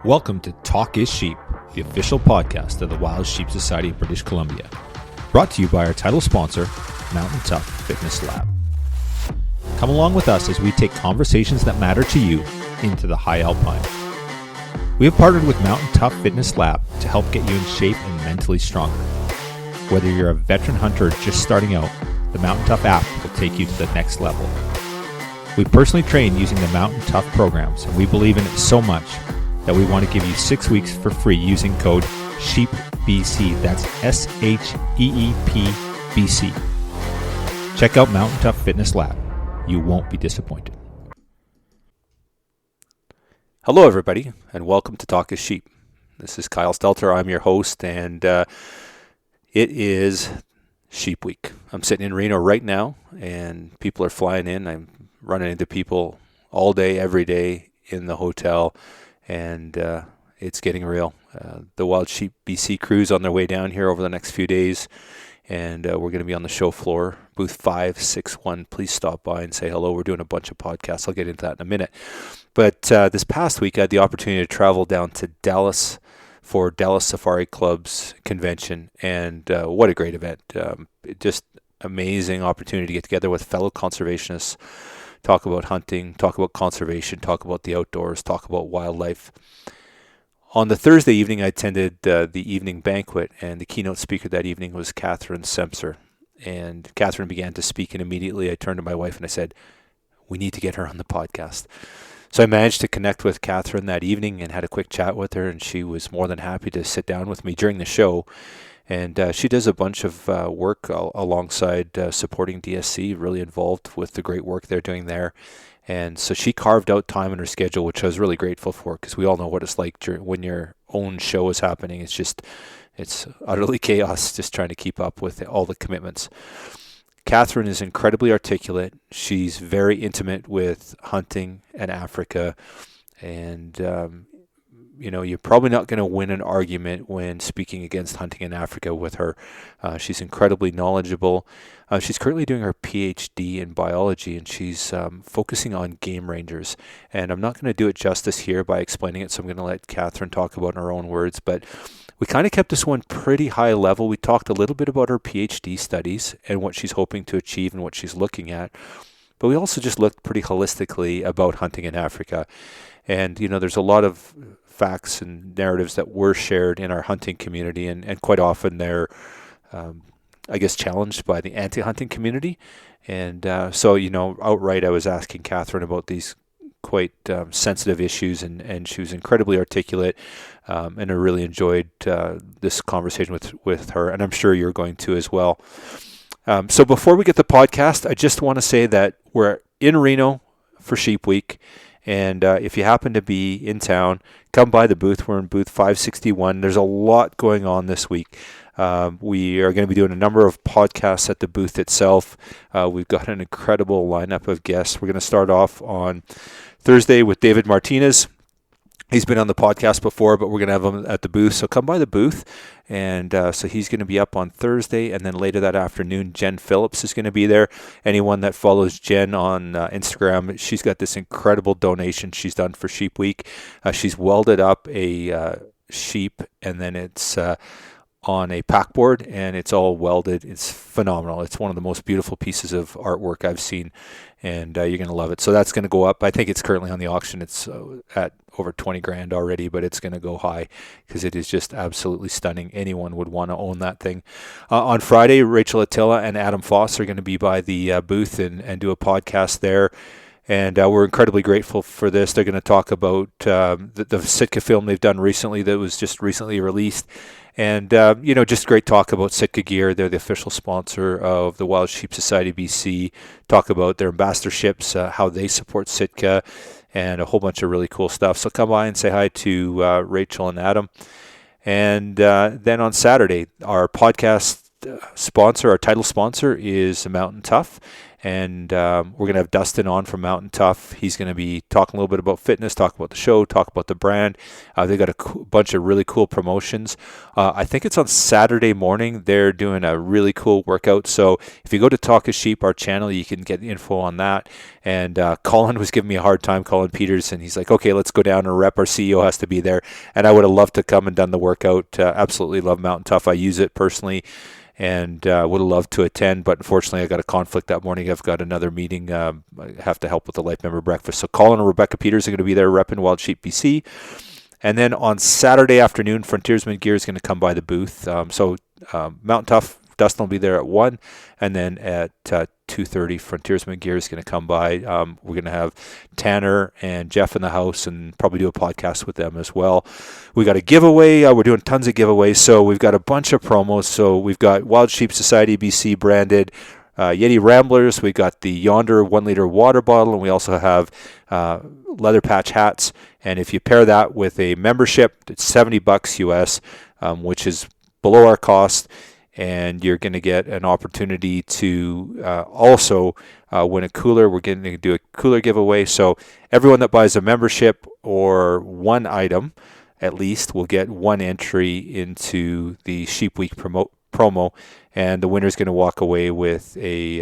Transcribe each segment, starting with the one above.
Welcome to Talk is Sheep, the official podcast of the Wild Sheep Society of British Columbia. Brought to you by our title sponsor, Mountain Tough Fitness Lab. Come along with us as we take conversations that matter to you into the high alpine. We have partnered with Mountain Tough Fitness Lab to help get you in shape and mentally stronger. Whether you're a veteran hunter or just starting out, the Mountain Tough app will take you to the next level. We personally train using the Mountain Tough programs, and we believe in it so much that we want to give you 6 weeks for free using code SHEEPBC. That's SHEEPBC. Check out Mountain Tough Fitness Lab. You won't be disappointed. Hello, everybody, and welcome to Talk is Sheep. This is Kyle Stelter. I'm your host, and it is Sheep Week. I'm sitting in Reno right now, and people are flying in. I'm running into people all day, every day in the hotel, and it's getting real. The Wild Sheep BC crew's on their way down here over the next few days, and we're going to be on the show floor, booth 561. Please stop by and say hello. We're doing a bunch of podcasts. I'll get into that in a minute. But this past week, I had the opportunity to travel down to Dallas for Dallas Safari Club's convention, and what a great event. Just amazing opportunity to get together with fellow conservationists, talk about hunting, talk about conservation, talk about the outdoors, talk about wildlife. On the Thursday evening, I attended the evening banquet, and the keynote speaker that evening was Catherine Semcer. And Catherine began to speak, and immediately I turned to my wife and I said, we need to get her on the podcast. So I managed to connect with Catherine that evening and had a quick chat with her, and she was more than happy to sit down with me during the show. And she does a bunch of work alongside supporting DSC, really involved with the great work they're doing there. And so she carved out time in her schedule, which I was really grateful for, because we all know what it's like when your own show is happening. It's utterly chaos just trying to keep up with all the commitments. Catherine is incredibly articulate. She's very intimate with hunting and Africa. And, you're probably not going to win an argument when speaking against hunting in Africa with her. She's incredibly knowledgeable. She's currently doing her PhD in biology, and she's focusing on game rangers. And I'm not going to do it justice here by explaining it, so I'm going to let Catherine talk about in her own words. But we kind of kept this one pretty high level. We talked a little bit about her PhD studies and what she's hoping to achieve and what she's looking at. But we also just looked pretty holistically about hunting in Africa. And, there's a lot of facts and narratives that were shared in our hunting community, and quite often they're, challenged by the anti-hunting community. And so, outright I was asking Catherine about these quite sensitive issues, and she was incredibly articulate, and I really enjoyed this conversation with her, and I'm sure you're going to as well. So before we get the podcast, I just want to say that we're in Reno for Sheep Week. And if you happen to be in town, come by the booth. We're in booth 561. There's a lot going on this week. We are going to be doing a number of podcasts at the booth itself. We've got an incredible lineup of guests. We're going to start off on Thursday with David Martinez. He's been on the podcast before, but we're going to have him at the booth. So come by the booth. And so he's going to be up on Thursday. And then later that afternoon, Jen Phillips is going to be there. Anyone that follows Jen on Instagram, she's got this incredible donation she's done for Sheep Week. She's welded up a sheep, and then it's on a packboard, and it's all welded. It's phenomenal. It's one of the most beautiful pieces of artwork I've seen, and you're going to love it. So that's going to go up. I think it's currently on the auction. It's at over 20 grand already, but it's going to go high because it is just absolutely stunning. Anyone would want to own that thing. On Friday, Rachel Attila and Adam Foss are going to be by the booth and do a podcast there. And we're incredibly grateful for this. They're going to talk about the Sitka film they've done recently that was just recently released. And, just great talk about Sitka gear. They're the official sponsor of the Wild Sheep Society BC. Talk about their ambassadorships, how they support Sitka, and a whole bunch of really cool stuff. So come by and say hi to Rachel and Adam. And then on Saturday, our podcast sponsor, our title sponsor is Mountain Tough. And we're going to have Dustin on from Mountain Tough. He's going to be talking a little bit about fitness, talk about the show, talk about the brand. They got a bunch of really cool promotions. I think it's on Saturday morning. They're doing a really cool workout. So if you go to Talk a Sheep, our channel, you can get info on that. And Colin was giving me a hard time, Colin Peterson. He's like, okay, let's go down and rep. Our CEO has to be there. And I would have loved to come and done the workout. Absolutely love Mountain Tough. I use it personally. And would have loved to attend, but unfortunately I got a conflict that morning. I've got another meeting. I have to help with the Life Member Breakfast. So Colin and Rebecca Peters are going to be there repping Wild Sheep BC. And then on Saturday afternoon, Frontiersman Gear is going to come by the booth. Mountain Tough, Dustin will be there at 1. And then at 2:30, Frontiersman Gear is going to come by. We're going to have Tanner and Jeff in the house and probably do a podcast with them as well. We got a giveaway. We're doing tons of giveaways. So we've got a bunch of promos. So we've got Wild Sheep Society BC branded Yeti Ramblers. We got the Yonder 1 liter water bottle, and we also have leather patch hats. And if you pair that with a membership, it's $70 US, which is below our cost. And you're going to get an opportunity to also win a cooler. We're going to do a cooler giveaway. So everyone that buys a membership or one item, at least, will get one entry into the Sheep Week promo. And the winner is going to walk away with a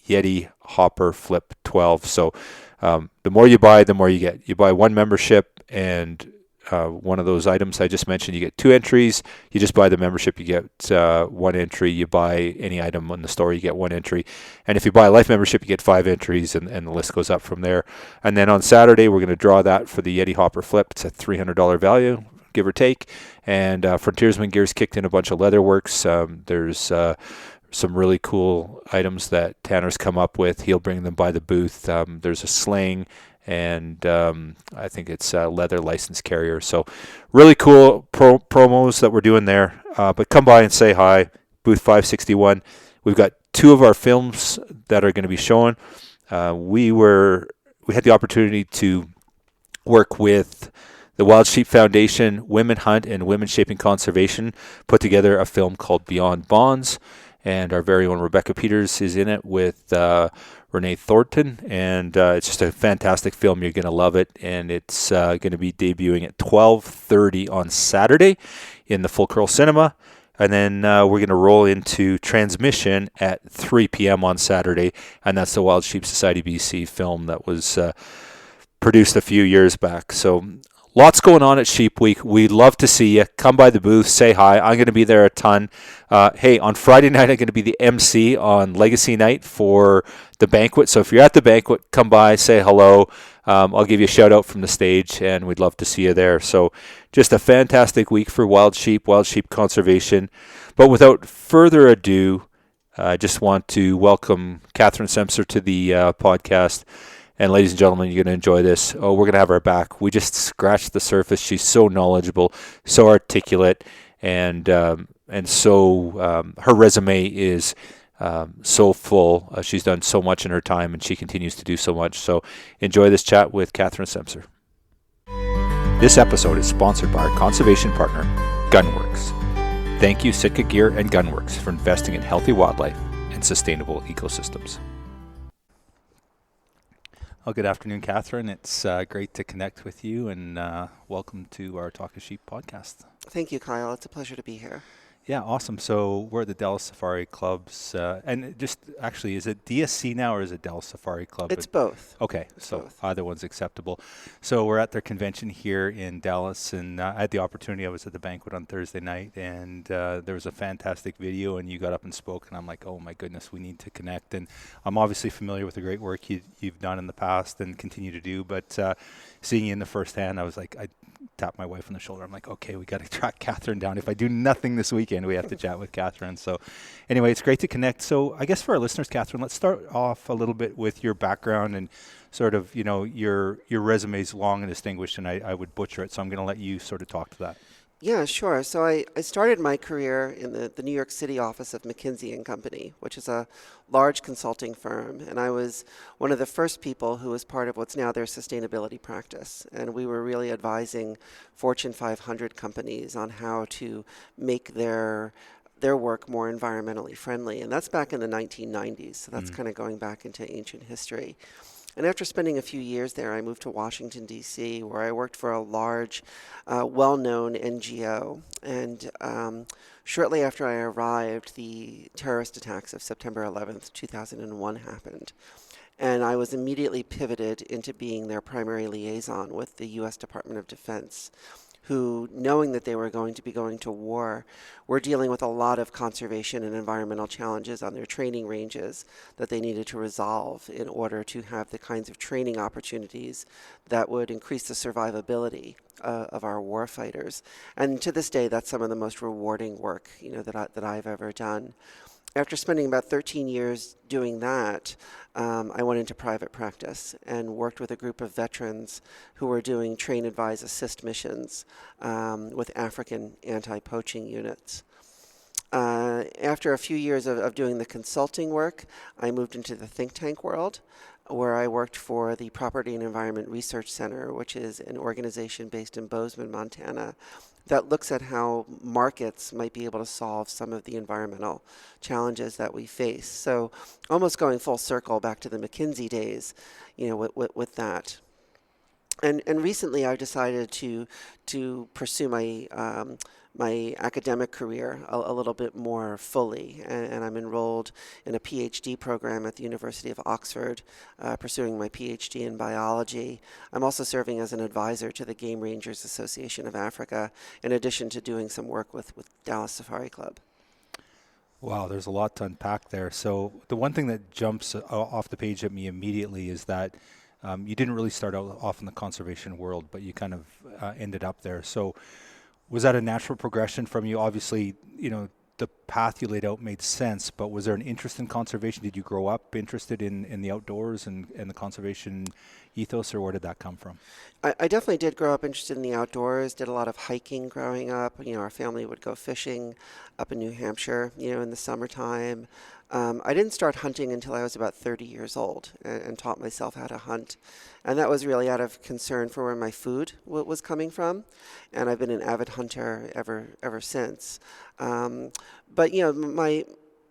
Yeti Hopper Flip 12. So the more you buy, the more you get. You buy one membership and one of those items I just mentioned, you get 2 entries. You just buy the membership, you get 1 entry. You buy any item in the store, you get 1 entry. And if you buy a Life membership, you get 5 entries, and the list goes up from there. And then on Saturday, we're going to draw that for the Yeti Hopper Flip. It's a $300 value, give or take. And Frontiersman Gear's kicked in a bunch of leather works. There's some really cool items that Tanner's come up with. He'll bring them by the booth. There's a sling, and I think it's a leather license carrier. So really cool promos that we're doing there. But come by and say hi. Booth 561. We've got 2 of our films that are going to be shown. We had the opportunity to work with the Wild Sheep Foundation, Women Hunt, and Women Shaping Conservation, put together a film called Beyond Bonds. And our very own Rebecca Peters is in it with Renee Thornton, and it's just a fantastic film. You're going to love it, and it's going to be debuting at 12:30 on Saturday in the Full Curl Cinema, and then we're going to roll into transmission at 3 p.m. on Saturday, and that's the Wild Sheep Society BC film that was produced a few years back. So lots going on at Sheep Week. We'd love to see you. Come by the booth, say hi. I'm going to be there a ton. Hey, on Friday night, I'm going to be the MC on Legacy Night for the banquet. So if you're at the banquet, come by, say hello. I'll give you a shout out from the stage, and we'd love to see you there. So just a fantastic week for Wild Sheep Conservation. But without further ado, I just want to welcome Catherine Semcer to the podcast. And ladies and gentlemen, you're going to enjoy this. Oh, we're going to have her back. We just scratched the surface. She's so knowledgeable, so articulate, and so her resume is so full. She's done so much in her time, and she continues to do so much. So enjoy this chat with Catherine Semcer. This episode is sponsored by our conservation partner, Gunworks. Thank you, Sitka Gear and Gunworks, for investing in healthy wildlife and sustainable ecosystems. Well, good afternoon, Catherine. It's great to connect with you, and welcome to our Talk of Sheep podcast. Thank you, Kyle. It's a pleasure to be here. Yeah, awesome. So we're at the Dallas Safari Clubs, and just actually, is it DSC now or is it Dallas Safari Club? It's both. Okay, so either one's acceptable. So we're at their convention here in Dallas, and I had the opportunity. I was at the banquet on Thursday night, and there was a fantastic video, and you got up and spoke, and I'm like, oh my goodness, we need to connect. And I'm obviously familiar with the great work you've done in the past and continue to do, but seeing you in the first hand, I was like, I tapped my wife on the shoulder. I'm like, okay, we got to track Catherine down. If I do nothing this weekend, we have to chat with Catherine. So anyway, it's great to connect. So I guess for our listeners, Catherine, let's start off a little bit with your background and sort of, you know, your resume is long and distinguished, and I would butcher it. So I'm going to let you sort of talk to that. Yeah, sure. So I started my career in the New York City office of McKinsey & Company, which is a large consulting firm. And I was one of the first people who was part of what's now their sustainability practice. And we were really advising Fortune 500 companies on how to make their their work more environmentally friendly. And that's back in the 1990s, so that's kind of going back into ancient history. And after spending a few years there, I moved to Washington, D.C., where I worked for a large, well-known NGO. And shortly after I arrived, the terrorist attacks of September 11th, 2001 happened. And I was immediately pivoted into being their primary liaison with the U.S. Department of Defense, who, knowing that they were going to be going to war, were dealing with a lot of conservation and environmental challenges on their training ranges that they needed to resolve in order to have the kinds of training opportunities that would increase the survivability of our war fighters. And to this day, that's some of the most rewarding work, that I've ever done. After spending about 13 years doing that, I went into private practice and worked with a group of veterans who were doing train, advise, assist missions with African anti-poaching units. After a few years of doing the consulting work, I moved into the think tank world, where I worked for the Property and Environment Research Center, which is an organization based in Bozeman, Montana, that looks at how markets might be able to solve some of the environmental challenges that we face. So almost going full circle back to the McKinsey days, with that. And recently I've decided to pursue my academic career a little bit more fully, and I'm enrolled in a PhD program at the University of Oxford, pursuing my PhD in biology. I'm also serving as an advisor to the Game Rangers Association of Africa, in addition to doing some work with Dallas Safari Club. Wow, there's a lot to unpack there. So the one thing that jumps off the page at me immediately is that you didn't really start out off in the conservation world, but you kind of ended up there. So was that a natural progression from you? Obviously, the path you laid out made sense, but was there an interest in conservation? Did you grow up interested in the outdoors and the conservation ethos, or where did that come from? I definitely did grow up interested in the outdoors, did a lot of hiking growing up. Our family would go fishing up in New Hampshire, in the summertime. I didn't start hunting until I was about 30 years old and taught myself how to hunt. And that was really out of concern for where my food was coming from. And I've been an avid hunter ever since. But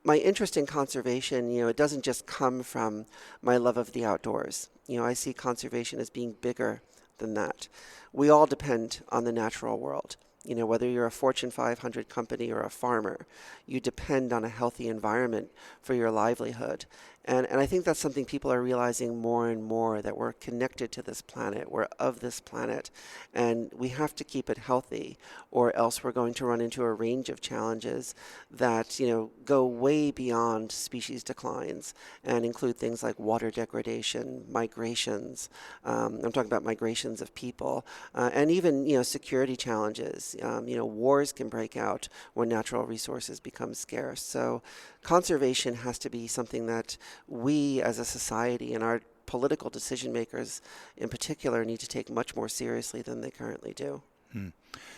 my interest in conservation, it doesn't just come from my love of the outdoors. I see conservation as being bigger than that. We all depend on the natural world. Whether you're a Fortune 500 company or a farmer, you depend on a healthy environment for your livelihood. And I think that's something people are realizing more and more, that we're connected to this planet, we're of this planet, and we have to keep it healthy, or else we're going to run into a range of challenges that, go way beyond species declines and include things like water degradation, migrations. I'm talking about migrations of people, and even, security challenges. Wars can break out when natural resources become scarce. So conservation has to be something that we as a society and our political decision makers in particular need to take much more seriously than they currently do.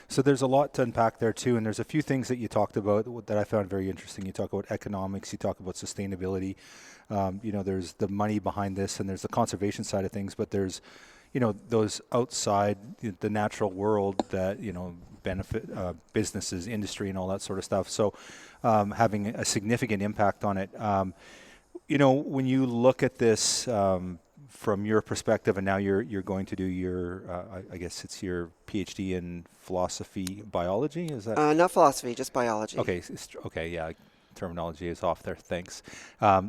So there's a lot to unpack there too, and there's a few things that you talked about that I found very interesting. You talk about economics, you talk about sustainability. There's the money behind this, and there's the conservation side of things, but there's those outside the natural world that benefit businesses, industry, and all that sort of stuff. So having a significant impact on it. When you look at this from your perspective, and now you're going to do your, I guess it's your PhD in philosophy, biology, is that? Not philosophy, just biology. Okay, yeah, terminology is off there, thanks.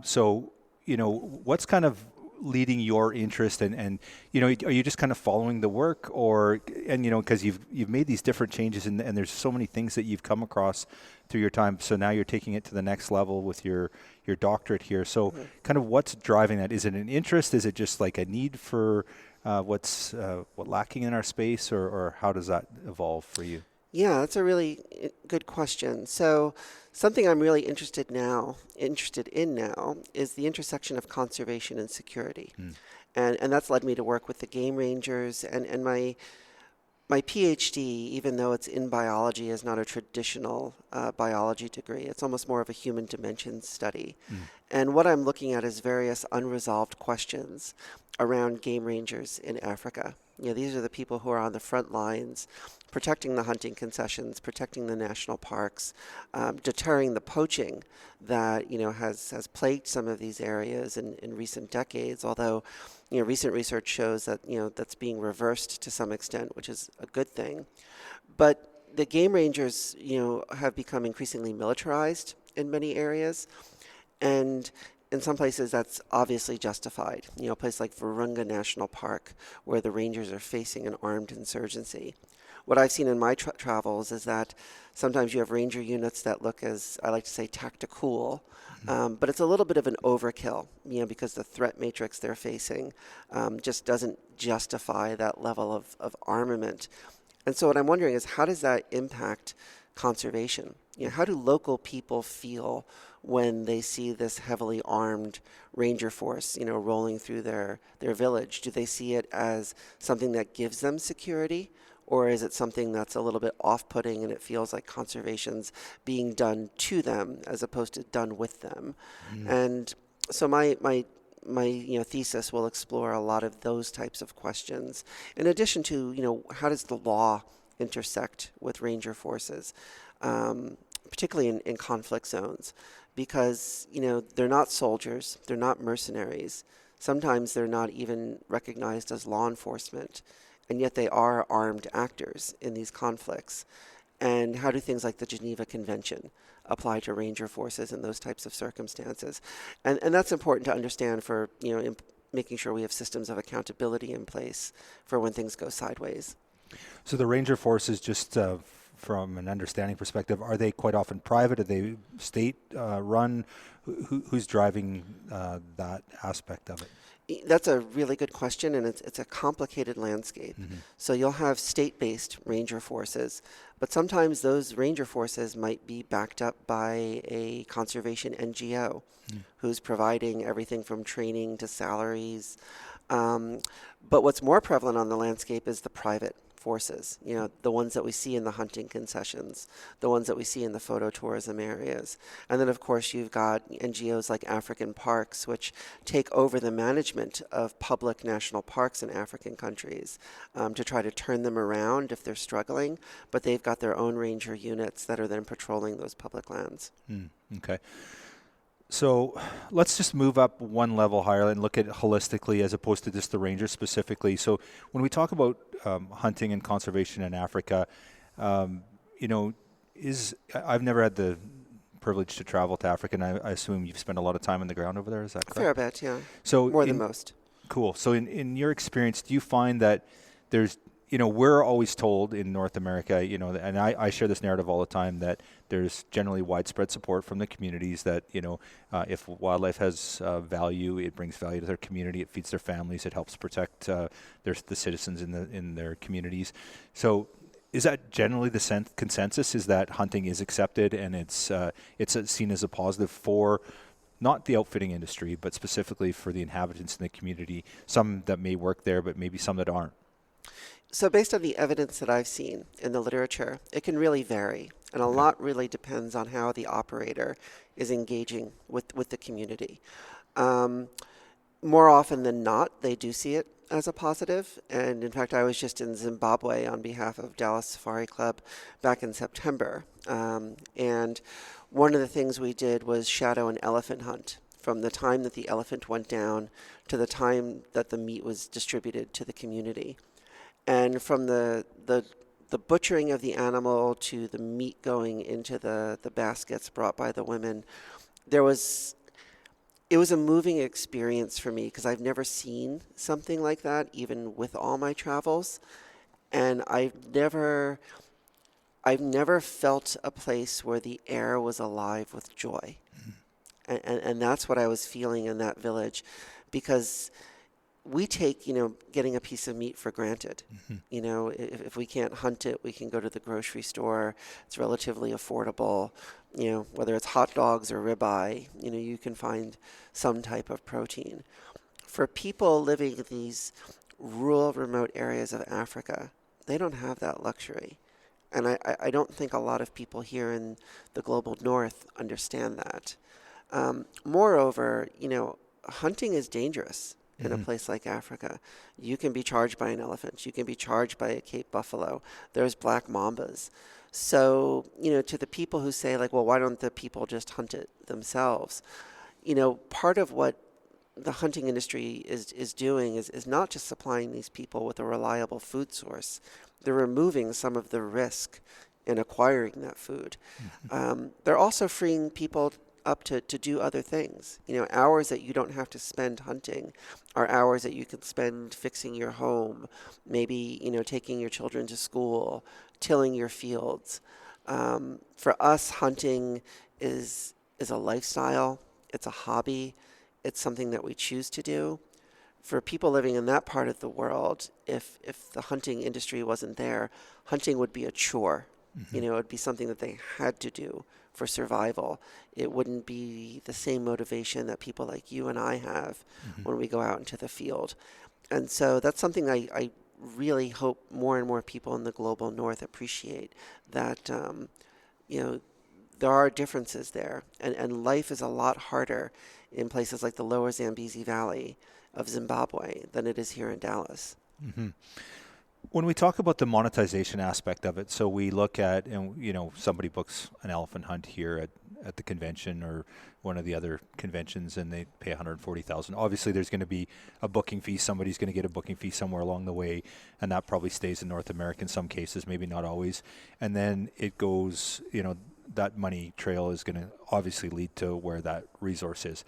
So, what's kind of leading your interest, and are you just kind of following the work, because you've made these different changes, and there's so many things that you've come across through your time, so now you're taking it to the next level with your doctorate here. So kind of what's driving that? Is it an interest? Is it just like a need for what's lacking in our space, or how does that evolve for you? Yeah, that's a really good question. So something I'm really interested in now is the intersection of conservation and security. And that's led me to work with the Game Rangers, and my PhD, even though it's in biology, is not a traditional biology degree. It's almost more of a human dimensions study. And what I'm looking at is various unresolved questions around game rangers in Africa. These are the people who are on the front lines, protecting the hunting concessions, protecting the national parks, deterring the poaching that has plagued some of these areas in recent decades. Although, recent research shows that that's being reversed to some extent, which is a good thing. But the game rangers, have become increasingly militarized in many areas, and in some places that's obviously justified. A place like Virunga National Park, where the rangers are facing an armed insurgency. What I've seen in my travels is that sometimes you have ranger units that look, as I like to say, tactical, but it's a little bit of an overkill, because the threat matrix they're facing just doesn't justify that level of armament. And so what I'm wondering is, how does that impact conservation? How do local people feel when they see this heavily armed ranger force, rolling through their village? Do they see it as something that gives them security? Or is it something that's a little bit off-putting and it feels like conservation's being done to them as opposed to done with them? And so my thesis will explore a lot of those types of questions. In addition to, how does the law intersect with ranger forces, particularly in conflict zones? Because, they're not soldiers, they're not mercenaries. Sometimes they're not even recognized as law enforcement, and yet they are armed actors in these conflicts. And how do things like the Geneva Convention apply to ranger forces in those types of circumstances? And that's important to understand for, making sure we have systems of accountability in place for when things go sideways. So the ranger forces, just from an understanding perspective, are they quite often private? Are they state run? Who's driving that aspect of it? That's a really good question, and it's a complicated landscape. So you'll have state-based ranger forces, but sometimes those ranger forces might be backed up by a conservation NGO who's providing everything from training to salaries. But what's more prevalent on the landscape is the private forces, the ones that we see in the hunting concessions, the ones that we see in the phototourism areas. And then, of course, you've got NGOs like African Parks, which take over the management of public national parks in African countries to try to turn them around if they're struggling. But they've got their own ranger units that are then patrolling those public lands. Okay. So let's just move up one level higher and look at it holistically as opposed to just the ranger specifically. So when we talk about hunting and conservation in Africa, I've never had the privilege to travel to Africa, and I assume you've spent a lot of time on the ground over there. Is that correct? Fair bit, yeah. So more than most. Cool. So in your experience, do you find that there's we're always told in North America, and I share this narrative all the time, that there's generally widespread support from the communities that, if wildlife has value, it brings value to their community, it feeds their families, it helps protect the citizens in their communities. So is that generally the consensus, is that hunting is accepted and it's seen as a positive for not the outfitting industry, but specifically for the inhabitants in the community, some that may work there, but maybe some that aren't? So based on the evidence that I've seen in the literature, it can really vary. And a lot really depends on how the operator is engaging with the community. More often than not, they do see it as a positive. And in fact, I was just in Zimbabwe on behalf of Dallas Safari Club back in September. And one of the things we did was shadow an elephant hunt from the time that the elephant went down to the time that the meat was distributed to the community. And from the butchering of the animal to the meat going into the baskets brought by the women, it was a moving experience for me because I've never seen something like that, even with all my travels. And I've never felt a place where the air was alive with joy. And that's what I was feeling in that village, because we take, getting a piece of meat for granted. If we can't hunt it, we can go to the grocery store. It's relatively affordable. Whether it's hot dogs or ribeye, you can find some type of protein. For people living in these rural, remote areas of Africa, they don't have that luxury. And I don't think a lot of people here in the global north understand that. Moreover, hunting is dangerous. in a place like Africa. You can be charged by an elephant. You can be charged by a Cape buffalo. There's black mambas. So, to the people who say, like, well, why don't the people just hunt it themselves? Part of what the hunting industry is doing is not just supplying these people with a reliable food source. They're removing some of the risk in acquiring that food. They're also freeing people up to do other things. Hours that you don't have to spend hunting are hours that you can spend fixing your home, maybe, taking your children to school, tilling your fields. For us, hunting is a lifestyle. It's a hobby. It's something that we choose to do. For people living in that part of the world, if the hunting industry wasn't there, hunting would be a chore. It would be something that they had to do for survival. It wouldn't be the same motivation that people like you and I have when we go out into the field. And so that's something I really hope more and more people in the global north appreciate, that there are differences there, and life is a lot harder in places like the lower Zambezi Valley of Zimbabwe than it is here in Dallas. When we talk about the monetization aspect of it, so we look at, and somebody books an elephant hunt here at the convention or one of the other conventions, and they pay $140,000. Obviously, there's going to be a booking fee. Somebody's going to get a booking fee somewhere along the way, and that probably stays in North America in some cases, maybe not always. And then it goes, that money trail is going to obviously lead to where that resource is.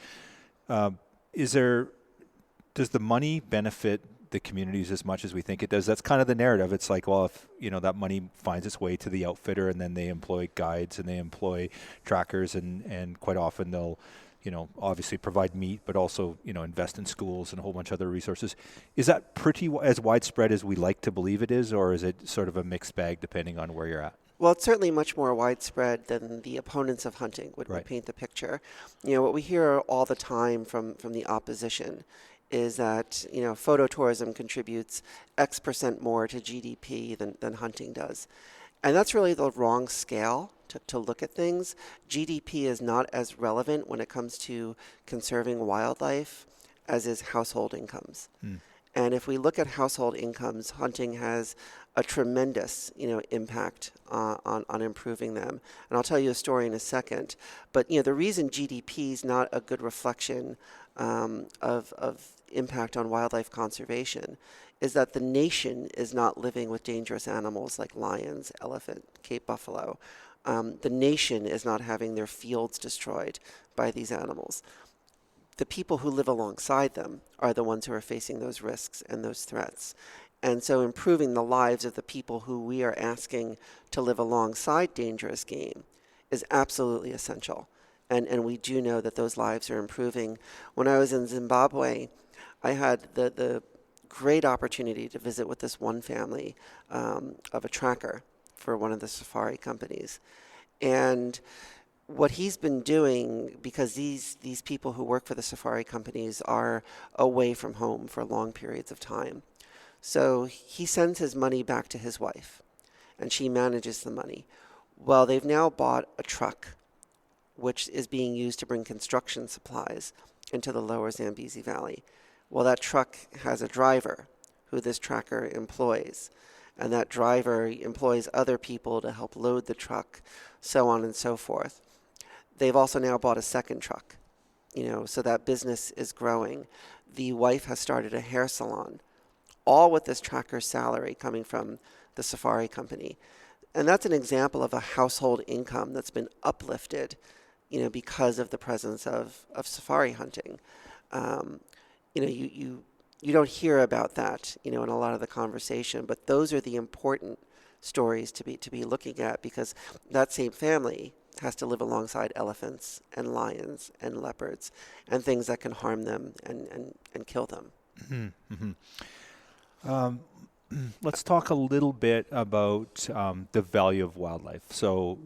Does the money benefit the communities as much as we think it does? That's kind of the narrative. It's like, well, if that money finds its way to the outfitter, and then they employ guides and they employ trackers, and quite often they'll obviously provide meat, but also invest in schools and a whole bunch of other resources. Is that pretty as widespread as we like to believe it is, or is it sort of a mixed bag depending on where you're at? Well, it's certainly much more widespread than the opponents of hunting would paint the picture. What we hear all the time from the opposition is that phototourism contributes X percent more to GDP than hunting does. And that's really the wrong scale to look at things. GDP is not as relevant when it comes to conserving wildlife as is household incomes. And if we look at household incomes, hunting has a tremendous impact on improving them. And I'll tell you a story in a second. But the reason GDP is not a good reflection of impact on wildlife conservation is that the nation is not living with dangerous animals like lions, elephant, Cape buffalo. The nation is not having their fields destroyed by these animals. The people who live alongside them are the ones who are facing those risks and those threats. And so improving the lives of the people who we are asking to live alongside dangerous game is absolutely essential. And we do know that those lives are improving. When I was in Zimbabwe, I had the great opportunity to visit with this one family of a tracker for one of the safari companies. And what he's been doing, because these people who work for the safari companies are away from home for long periods of time. So he sends his money back to his wife, and she manages the money. Well, they've now bought a truck, which is being used to bring construction supplies into the lower Zambezi Valley. Well, that truck has a driver who this tracker employs, and that driver employs other people to help load the truck, so on and so forth. They've also now bought a second truck, so that business is growing. The wife has started a hair salon, all with this tracker's salary coming from the safari company. And that's an example of a household income that's been uplifted, because of the presence of safari hunting. You don't hear about that, in a lot of the conversation, but those are the important stories to be looking at, because that same family has to live alongside elephants and lions and leopards and things that can harm them and kill them. Let's talk a little bit about the value of wildlife. So,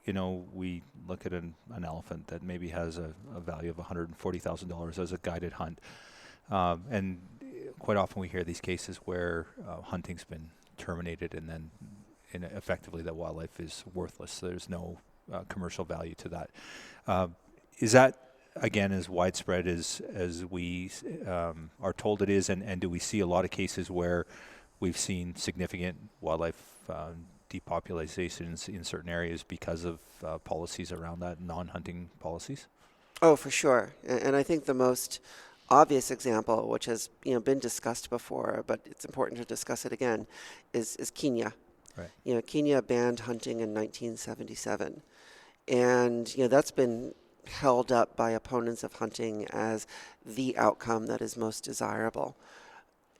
we look at an elephant that maybe has a value of $140,000 as a guided hunt. And quite often we hear these cases where hunting's been terminated, and then effectively that wildlife is worthless. So there's no commercial value to that. Is that again, as widespread as we are told it is, and do we see a lot of cases where we've seen significant wildlife depopulations in certain areas because of policies around that, non-hunting policies? Oh, for sure. And I think the most obvious example, which has been discussed before, but it's important to discuss it again, is Kenya. Right. Kenya banned hunting in 1977, and that's been held up by opponents of hunting as the outcome that is most desirable.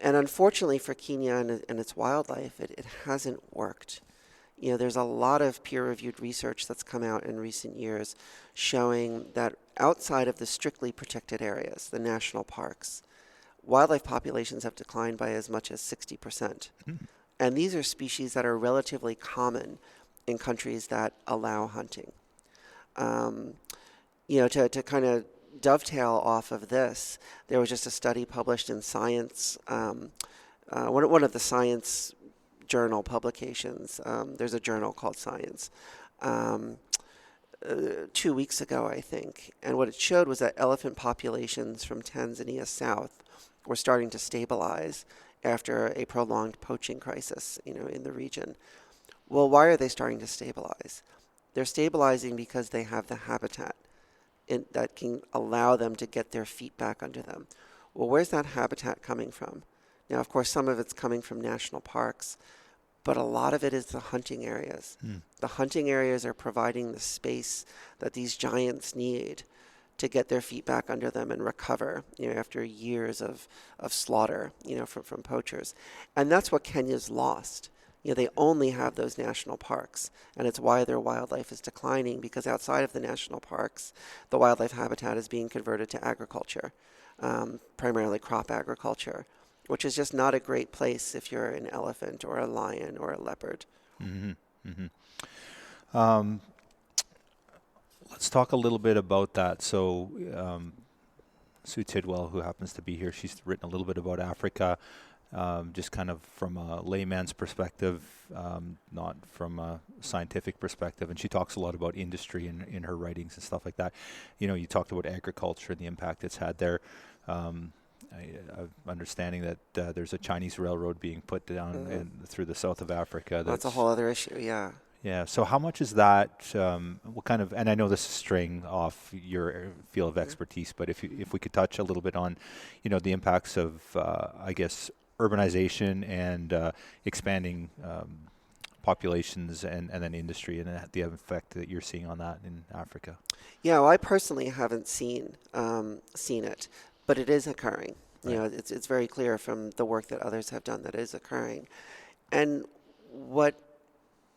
And unfortunately for Kenya and its wildlife, it hasn't worked. There's a lot of peer-reviewed research that's come out in recent years showing that outside of the strictly protected areas, the national parks, wildlife populations have declined by as much as 60%. And these are species that are relatively common in countries that allow hunting. To kind of dovetail off of this, there was just a study published in Science, one of the Science journal publications. There's a journal called Science. 2 weeks ago, I think. And what it showed was that elephant populations from Tanzania south were starting to stabilize after a prolonged poaching crisis, in the region. Well, why are they starting to stabilize? They're stabilizing because they have the habitat that can allow them to get their feet back under them. Well, where's that habitat coming from? Now, of course, some of it's coming from national parks, but a lot of it is the hunting areas. The hunting areas are providing the space that these giants need to get their feet back under them and recover, after years of slaughter, from poachers. And that's what Kenya's lost. They only have those national parks, and it's why their wildlife is declining, because outside of the national parks, the wildlife habitat is being converted to agriculture, primarily crop agriculture, which is just not a great place if you're an elephant or a lion or a leopard. Let's talk a little bit about that. So Sue Tidwell, who happens to be here, she's written a little bit about Africa, just kind of from a layman's perspective, not from a scientific perspective. And she talks a lot about industry in her writings and stuff like that. You talked about agriculture and the impact it's had there. I'm understanding that there's a Chinese railroad being put down through the south of Africa. That's a whole other issue, yeah. Yeah. So how much is that? What kind of? And I know this is straying off your field of expertise, but if we could touch a little bit on, the impacts of, I guess, urbanization and expanding populations and then industry and the effect that you're seeing on that in Africa. Yeah. Well, I personally haven't seen it, but it is occurring. Right. It's very clear from the work that others have done that it is occurring, and what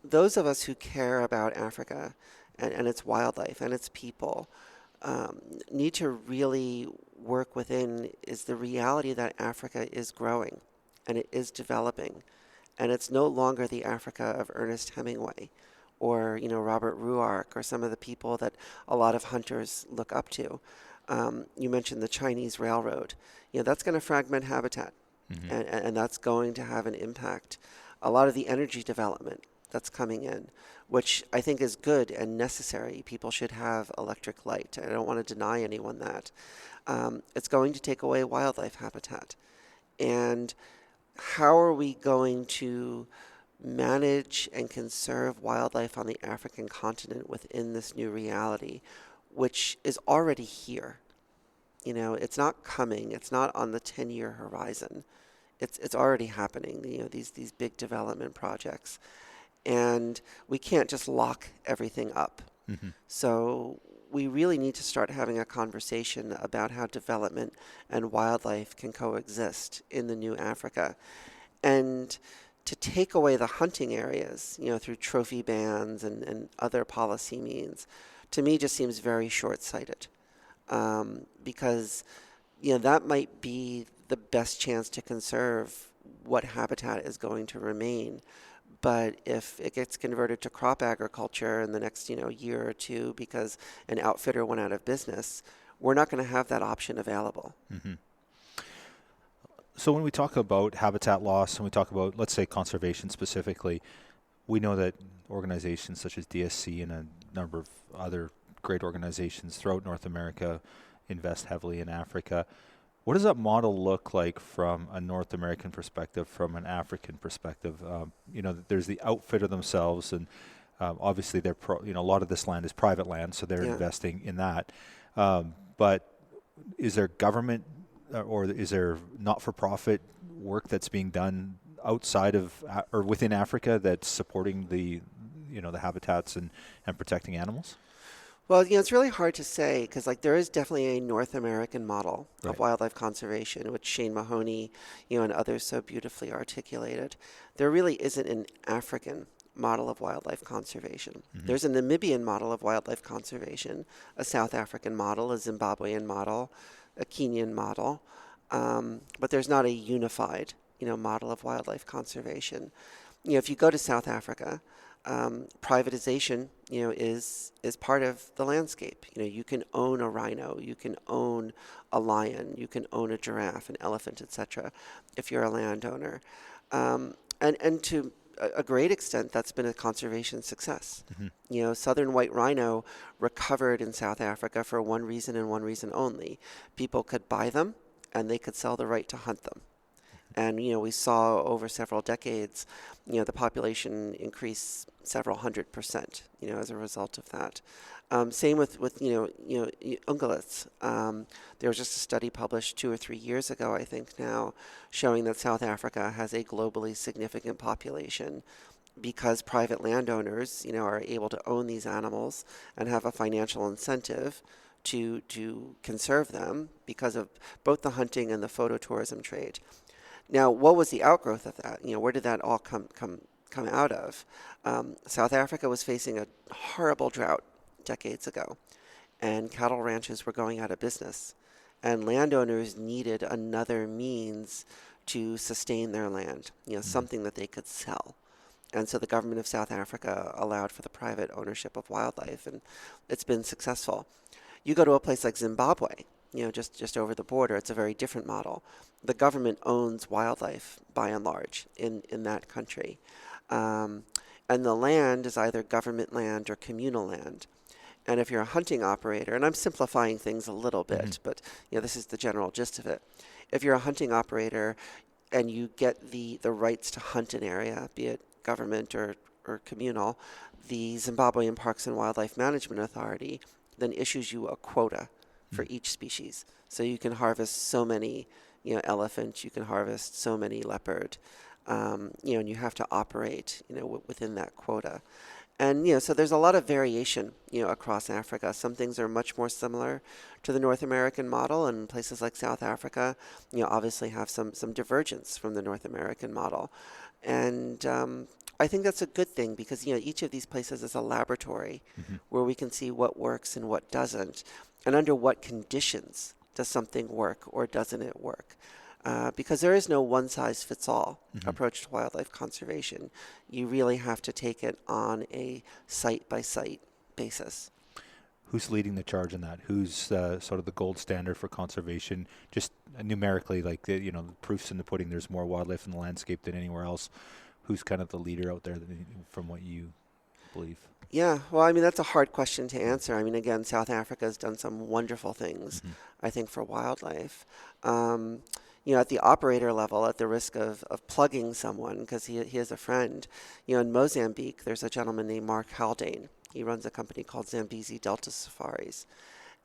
those of us who care about Africa and its wildlife and its people need to really work within is the reality that Africa is growing and it is developing, and it's no longer the Africa of Ernest Hemingway or Robert Ruark or some of the people that a lot of hunters look up to. You mentioned the Chinese railroad. That's going to fragment habitat, and that's going to have an impact. A lot of the energy development that's coming in, which I think is good and necessary. People should have electric light. I don't want to deny anyone that. It's going to take away wildlife habitat. And how are we going to manage and conserve wildlife on the African continent within this new reality, which is already here? It's not coming. It's not on the 10-year horizon. It's already happening, these big development projects. And we can't just lock everything up. So we really need to start having a conversation about how development and wildlife can coexist in the new Africa. And to take away the hunting areas, through trophy bans and other policy means, to me just seems very short-sighted. Because, that might be the best chance to conserve what habitat is going to remain. But if it gets converted to crop agriculture in the next, year or two because an outfitter went out of business, we're not going to have that option available. So when we talk about habitat loss and we talk about, let's say, conservation specifically, we know that organizations such as DSC and a number of other great organizations throughout North America invest heavily in Africa. What does that model look like from a North American perspective, from an African perspective? There's the outfitter themselves, and obviously a lot of this land is private land, so they're investing in that. But is there government or is there not-for-profit work that's being done outside of or within Africa that's supporting the habitats and protecting animals? Well, it's really hard to say because there is definitely a North American model of wildlife conservation, which Shane Mahoney, and others so beautifully articulated. There really isn't an African model of wildlife conservation. Mm-hmm. There's a Namibian model of wildlife conservation, a South African model, a Zimbabwean model, a Kenyan model, but there's not a unified, model of wildlife conservation. If you go to South Africa, privatization, is part of the landscape. You can own a rhino, you can own a lion, you can own a giraffe, an elephant, etc. if you're a landowner. And to a great extent, that's been a conservation success. Mm-hmm. Southern white rhino recovered in South Africa for one reason and one reason only. People could buy them and they could sell the right to hunt them. And, we saw over several decades, the population increase several 100%, as a result of that. Same with ungulates. There was just a study published 2 or 3 years ago, I think now, showing that South Africa has a globally significant population because private landowners, are able to own these animals and have a financial incentive to conserve them because of both the hunting and the phototourism trade. Now, what was the outgrowth of that? Where did that all come out of? South Africa was facing a horrible drought decades ago, and cattle ranches were going out of business, and landowners needed another means to sustain their land, something that they could sell. And so the government of South Africa allowed for the private ownership of wildlife, and it's been successful. You go to a place like Zimbabwe, just over the border, it's a very different model. The government owns wildlife, by and large, in that country. And the land is either government land or communal land. And if you're a hunting operator, and I'm simplifying things a little bit, but this is the general gist of it. If you're a hunting operator and you get the rights to hunt an area, be it government or communal, the Zimbabwean Parks and Wildlife Management Authority then issues you a quota for each species. So you can harvest so many, elephant, you can harvest so many leopard, and you have to operate, within that quota. And, so there's a lot of variation, across Africa. Some things are much more similar to the North American model, and places like South Africa, obviously have some divergence from the North American model. And I think that's a good thing because, each of these places is a laboratory where we can see what works and what doesn't, and under what conditions does something work or doesn't it work. Because there is no one-size-fits-all approach to wildlife conservation. You really have to take it on a site-by-site basis. Who's leading the charge in that? Who's sort of the gold standard for conservation? Just numerically, like the proofs in the pudding. There's more wildlife in the landscape than anywhere else. Who's kind of the leader out there, from what you believe? Yeah, well, that's a hard question to answer. Again, South Africa has done some wonderful things, I think, for wildlife. At the operator level, at the risk of plugging someone, because he is a friend, in Mozambique, there's a gentleman named Mark Haldane. He runs a company called Zambezi Delta Safaris.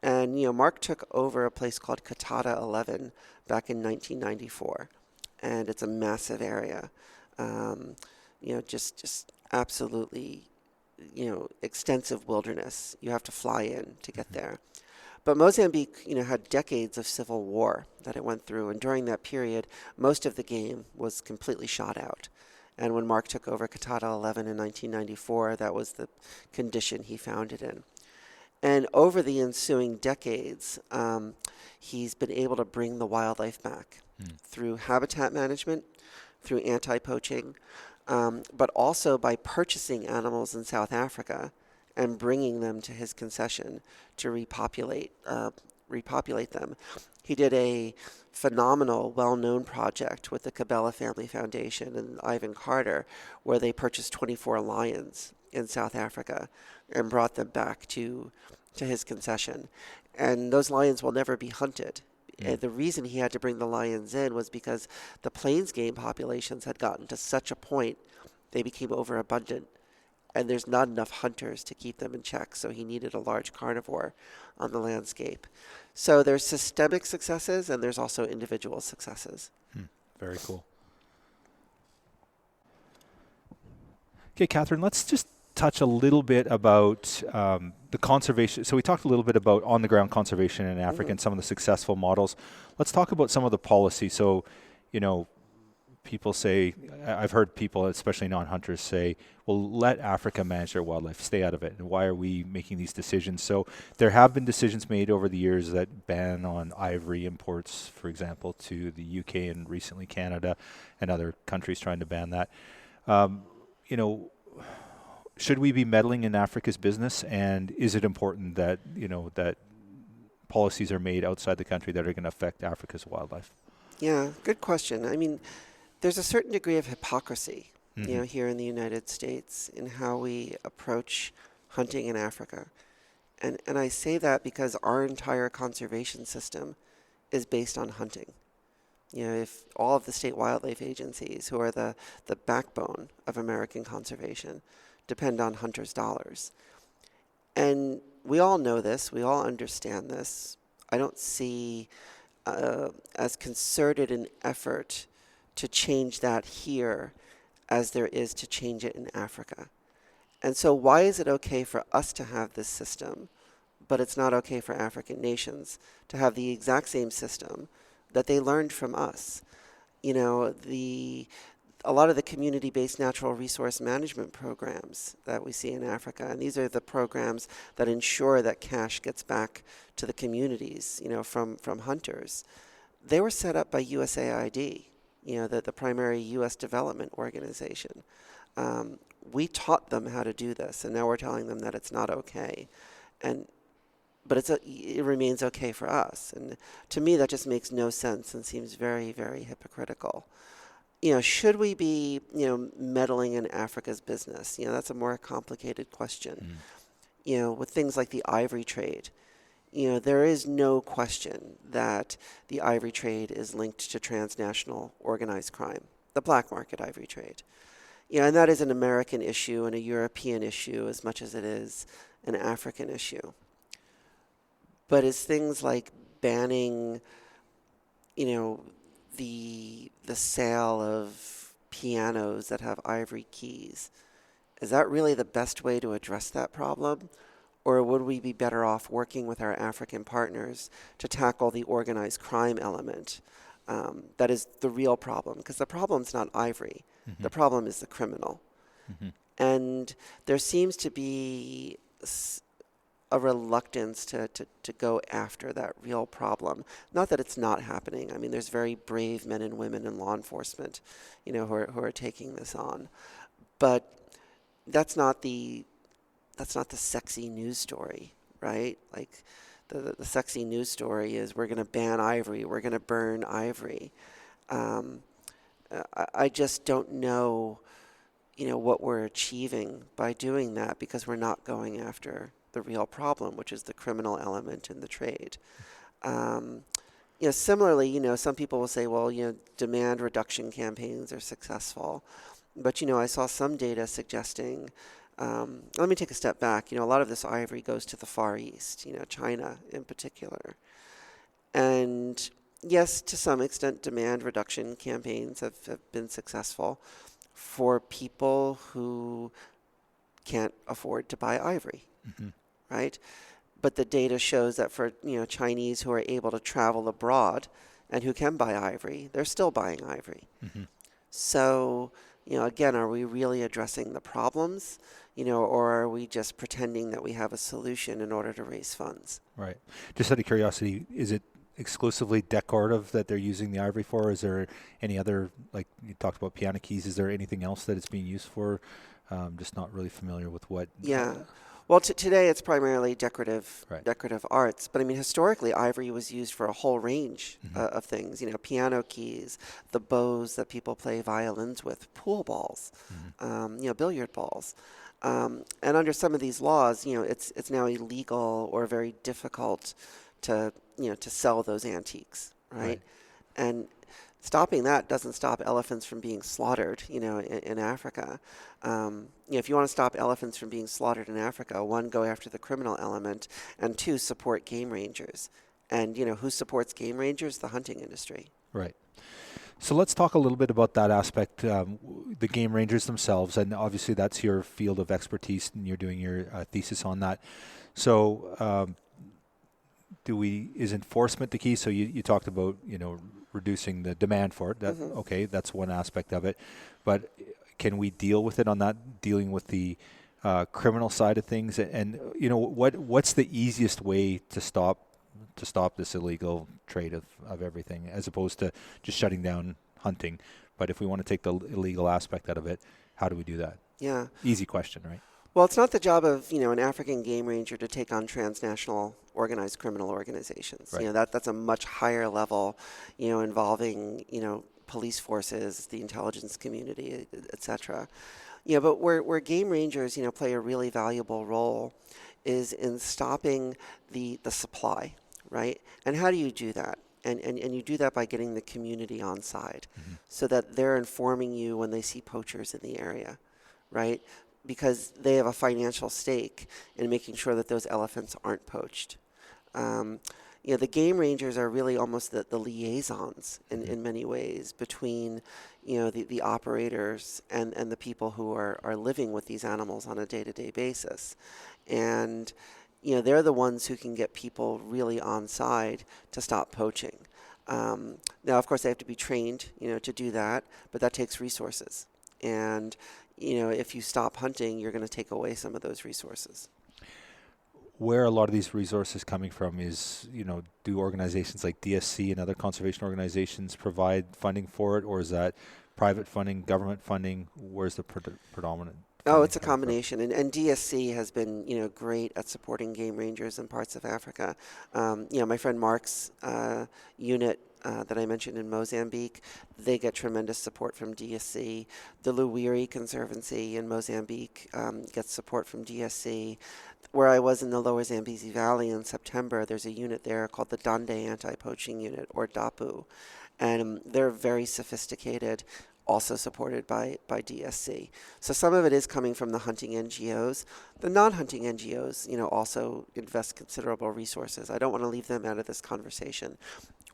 And, Mark took over a place called Katata 11 back in 1994. And it's a massive area. Just absolutely, extensive wilderness. You have to fly in to get there. But Mozambique, had decades of civil war that it went through. And during that period, most of the game was completely shot out. And when Mark took over Katata 11 in 1994, that was the condition he found it in. And over the ensuing decades, he's been able to bring the wildlife back through habitat management, through anti-poaching, but also by purchasing animals in South Africa and bringing them to his concession to repopulate them. He did a phenomenal, well-known project with the Cabela Family Foundation and Ivan Carter, where they purchased 24 lions in South Africa and brought them back to to his concession. And those lions will never be hunted. And the reason he had to bring the lions in was because the plains game populations had gotten to such a point they became overabundant, and there's not enough hunters to keep them in check, so he needed a large carnivore on the landscape. So there's systemic successes, and there's also individual successes. Very cool. Okay, Catherine, let's just touch a little bit about the conservation. So we talked a little bit about on-the-ground conservation in Africa and some of the successful models. Let's talk about some of the policy. So, people say, I've heard people, especially non-hunters, say, well, let Africa manage their wildlife, stay out of it. And why are we making these decisions? So there have been decisions made over the years that ban on ivory imports, for example, to the UK and recently Canada and other countries trying to ban that. Should we be meddling in Africa's business? And is it important that, that policies are made outside the country that are going to affect Africa's wildlife? Yeah, good question. I mean, there's a certain degree of hypocrisy, here in the United States in how we approach hunting in Africa. And I say that because our entire conservation system is based on hunting. If all of the state wildlife agencies, who are the backbone of American conservation, depend on hunters' dollars. And we all know this, we all understand this. I don't see as concerted an effort to change that here as there is to change it in Africa. And so why is it okay for us to have this system, but it's not okay for African nations to have the exact same system that they learned from us? A lot of the community-based natural resource management programs that we see in Africa, and these are the programs that ensure that cash gets back to the communities, from hunters. They were set up by USAID, the primary U.S. development organization. We taught them how to do this, and now we're telling them that it's not okay. But it remains okay for us. And to me, that just makes no sense and seems very, very hypocritical. Should we be, meddling in Africa's business? That's a more complicated question. With things like the ivory trade, there is no question that the ivory trade is linked to transnational organized crime, the black market ivory trade. And that is an American issue and a European issue as much as it is an African issue. But is things like banning, the sale of pianos that have ivory keys, is that really the best way to address that problem? Or would we be better off working with our African partners to tackle the organized crime element? That is the real problem, because the problem's not ivory. The problem is the criminal. And there seems to be a reluctance to go after that real problem. Not that it's not happening. I mean, there's very brave men and women in law enforcement, who are taking this on. But that's not the sexy news story, right? Like the sexy news story is we're going to ban ivory, we're going to burn ivory. I just don't know, what we're achieving by doing that, because we're not going after the real problem, which is the criminal element in the trade. Similarly, some people will say, well, demand reduction campaigns are successful. But, I saw some data suggesting, let me take a step back. A lot of this ivory goes to the Far East, China in particular. And yes, to some extent, demand reduction campaigns have been successful for people who can't afford to buy ivory, right? But the data shows that for, Chinese who are able to travel abroad and who can buy ivory, they're still buying ivory. So, again, are we really addressing the problems, or are we just pretending that we have a solution in order to raise funds? Right. Just out of curiosity, is it exclusively decorative that they're using the ivory for? Is there any other, like you talked about piano keys, is there anything else that it's being used for? Just not really familiar with what. Yeah. Well, today it's primarily decorative arts. But I mean, historically, ivory was used for a whole range of things. Piano keys, the bows that people play violins with, pool balls, billiard balls. And under some of these laws, it's now illegal or very difficult to sell those antiques, right? And stopping that doesn't stop elephants from being slaughtered, in Africa. If you want to stop elephants from being slaughtered in Africa, one, go after the criminal element, and two, support game rangers. And, who supports game rangers? The hunting industry. Right. So let's talk a little bit about that aspect, the game rangers themselves, and obviously that's your field of expertise, and you're doing your thesis on that. So is enforcement the key? So you talked about, reducing the demand for it. Okay, that's one aspect of it. But can we deal with it on that, dealing with the criminal side of things? And what's the easiest way to stop this illegal trade of everything, as opposed to just shutting down hunting? But if we want to take the illegal aspect out of it, how do we do that? Yeah. Easy question, right? Well, it's not the job of, an African game ranger to take on transnational organized criminal organizations. Right. That's a much higher level, involving, police forces, the intelligence community, et cetera. But where game rangers, play a really valuable role is in stopping the supply, right? And how do you do that? And you do that by getting the community on side, so that they're informing you when they see poachers in the area, right? Because they have a financial stake in making sure that those elephants aren't poached. The game rangers are really almost the liaisons in many ways between, the operators and the people who are living with these animals on a day-to-day basis. And, they're the ones who can get people really on side to stop poaching. Now, of course, they have to be trained, to do that, but that takes resources. And if you stop hunting, you're going to take away some of those resources. Where a lot of these resources coming from is, do organizations like DSC and other conservation organizations provide funding for it, or is that private funding, government funding? Where's the predominant? Oh, it's a combination, and DSC has been, great at supporting game rangers in parts of Africa. My friend Mark's unit that I mentioned in Mozambique, they get tremendous support from DSC. The Luwiri Conservancy in Mozambique gets support from DSC. Where I was in the Lower Zambezi Valley in September, there's a unit there called the Dande Anti-Poaching Unit, or DAPU, and they're very sophisticated, also supported by DSC. So some of it is coming from the hunting NGOs. The non-hunting NGOs, also invest considerable resources. I don't want to leave them out of this conversation.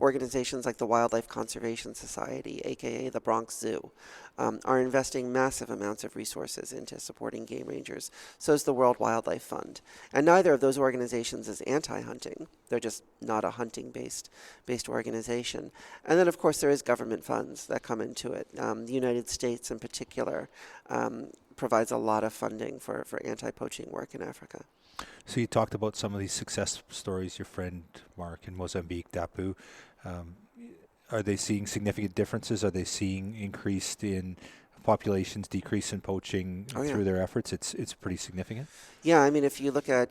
Organizations like the Wildlife Conservation Society, aka the Bronx Zoo, are investing massive amounts of resources into supporting game rangers. So is the World Wildlife Fund. And neither of those organizations is anti-hunting. They're just not a hunting-based organization. And then, of course, there is government funds that come into it. The United States, in particular, provides a lot of funding for anti-poaching work in Africa. So you talked about some of these success stories, your friend Mark in Mozambique, DAPU. Are they seeing significant differences? Are they seeing increased in populations, decrease in poaching through their efforts? It's pretty significant. Yeah, I mean, if you look at,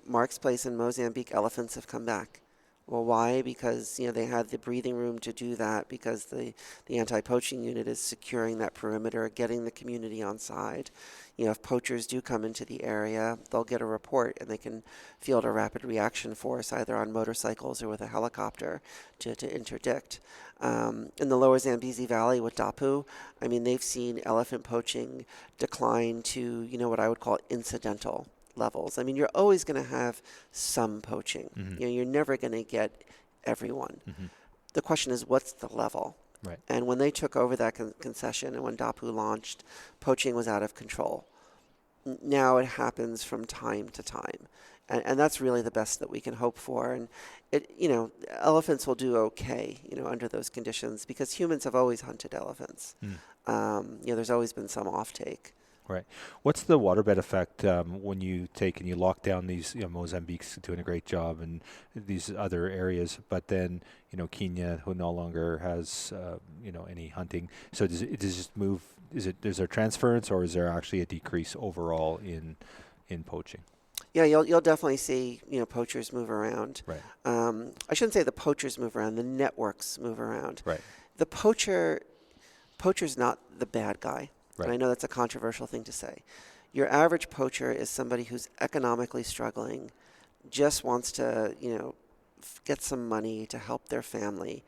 Mark's place in Mozambique, elephants have come back. Well, why? Because, they had the breathing room to do that, because the anti-poaching unit is securing that perimeter, getting the community on side. If poachers do come into the area, they'll get a report and they can field a rapid reaction force either on motorcycles or with a helicopter to interdict. In the Lower Zambezi Valley with DAPU, I mean, they've seen elephant poaching decline to, what I would call incidental levels. I mean, you're always going to have some poaching. You're never going to get everyone. The question is, what's the level? Right. And when they took over that concession and when DAPU launched, poaching was out of control. Now it happens from time to time. And that's really the best that we can hope for. And, elephants will do okay, under those conditions, because humans have always hunted elephants. There's always been some offtake. Right. What's the waterbed effect when you take and you lock down these, Mozambique's doing a great job and these other areas, but then, Kenya, who no longer has, any hunting. So does it just move, is there transference, or is there actually a decrease overall in poaching? Yeah, you'll definitely see, poachers move around. Right. I shouldn't say the poachers move around, the networks move around. Right. The poacher's not the bad guy. Right. And I know that's a controversial thing to say. Your average poacher is somebody who's economically struggling, just wants to, get some money to help their family.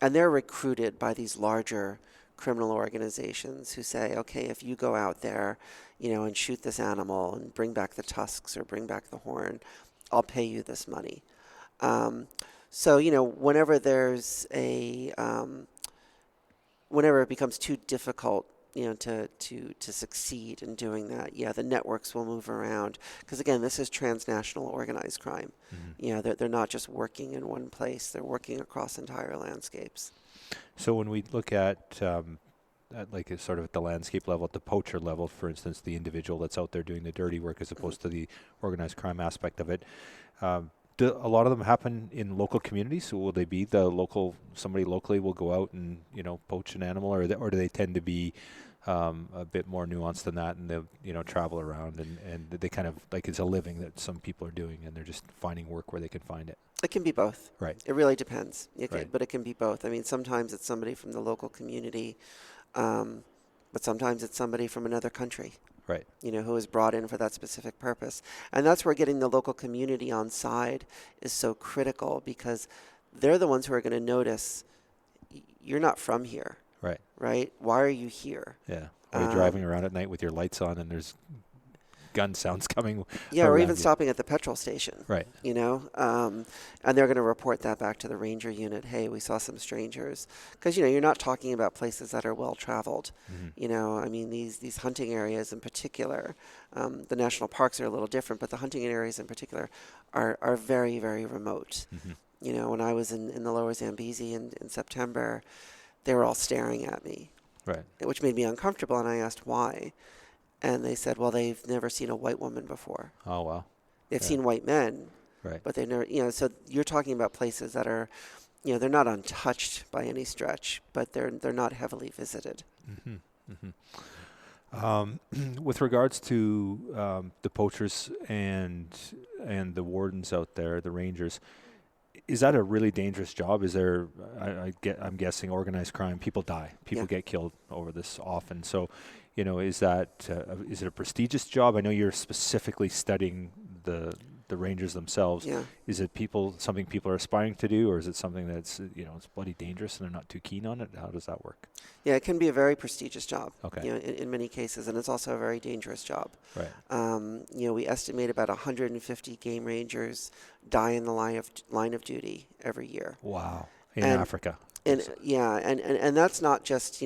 And they're recruited by these larger criminal organizations who say, okay, if you go out there, and shoot this animal and bring back the tusks or bring back the horn, I'll pay you this money. So, whenever there's whenever it becomes too difficult, to succeed in doing that, the networks will move around. Because again, this is transnational organized crime. They're not just working in one place; they're working across entire landscapes. So when we look at like sort of at the landscape level, at the poacher level, for instance, the individual that's out there doing the dirty work as opposed to the organized crime aspect of it, do a lot of them happen in local communities? So will they be somebody locally will go out and, poach an animal, or do they tend to be a bit more nuanced than that, and they'll, travel around and they kind of, like, it's a living that some people are doing and they're just finding work where they can find it? It can be both. Right. It really depends. Right. But it can be both. I mean, sometimes it's somebody from the local community, but sometimes it's somebody from another country. Right. Who is brought in for that specific purpose. And that's where getting the local community on side is so critical, because they're the ones who are going to notice you're not from here. Right. Right? Why are you here? Yeah. Are you driving around at night with your lights on and there's gun sounds coming? Yeah, or even you. stopping at the petrol station. Right. And they're going to report that back to the ranger unit. Hey, we saw some strangers. Because, you're not talking about places that are well traveled. I mean, these hunting areas in particular, the national parks are a little different, but the hunting areas in particular are very, very remote. When I was in the lower Zambezi in September, they were all staring at me. Right. Which made me uncomfortable, and I asked why. And they said, well, they've never seen a white woman before. Oh, wow. They've seen white men, right, but they've never, so you're talking about places that are, they're not untouched by any stretch, but they're not heavily visited. With regards to the poachers and the wardens out there, the rangers, is that a really dangerous job? Is there, I'm guessing, organized crime, people die, people get killed over this often. So, is that is it a prestigious job? I know you're specifically studying the rangers themselves. Yeah. Is it something people are aspiring to do, or is it something that's it's bloody dangerous and they're not too keen on it? How does that work? Yeah, it can be a very prestigious job. Okay. In many cases, and it's also a very dangerous job. Right. We estimate about 150 game rangers die in the line of duty every year. Wow. In Africa. And that's not just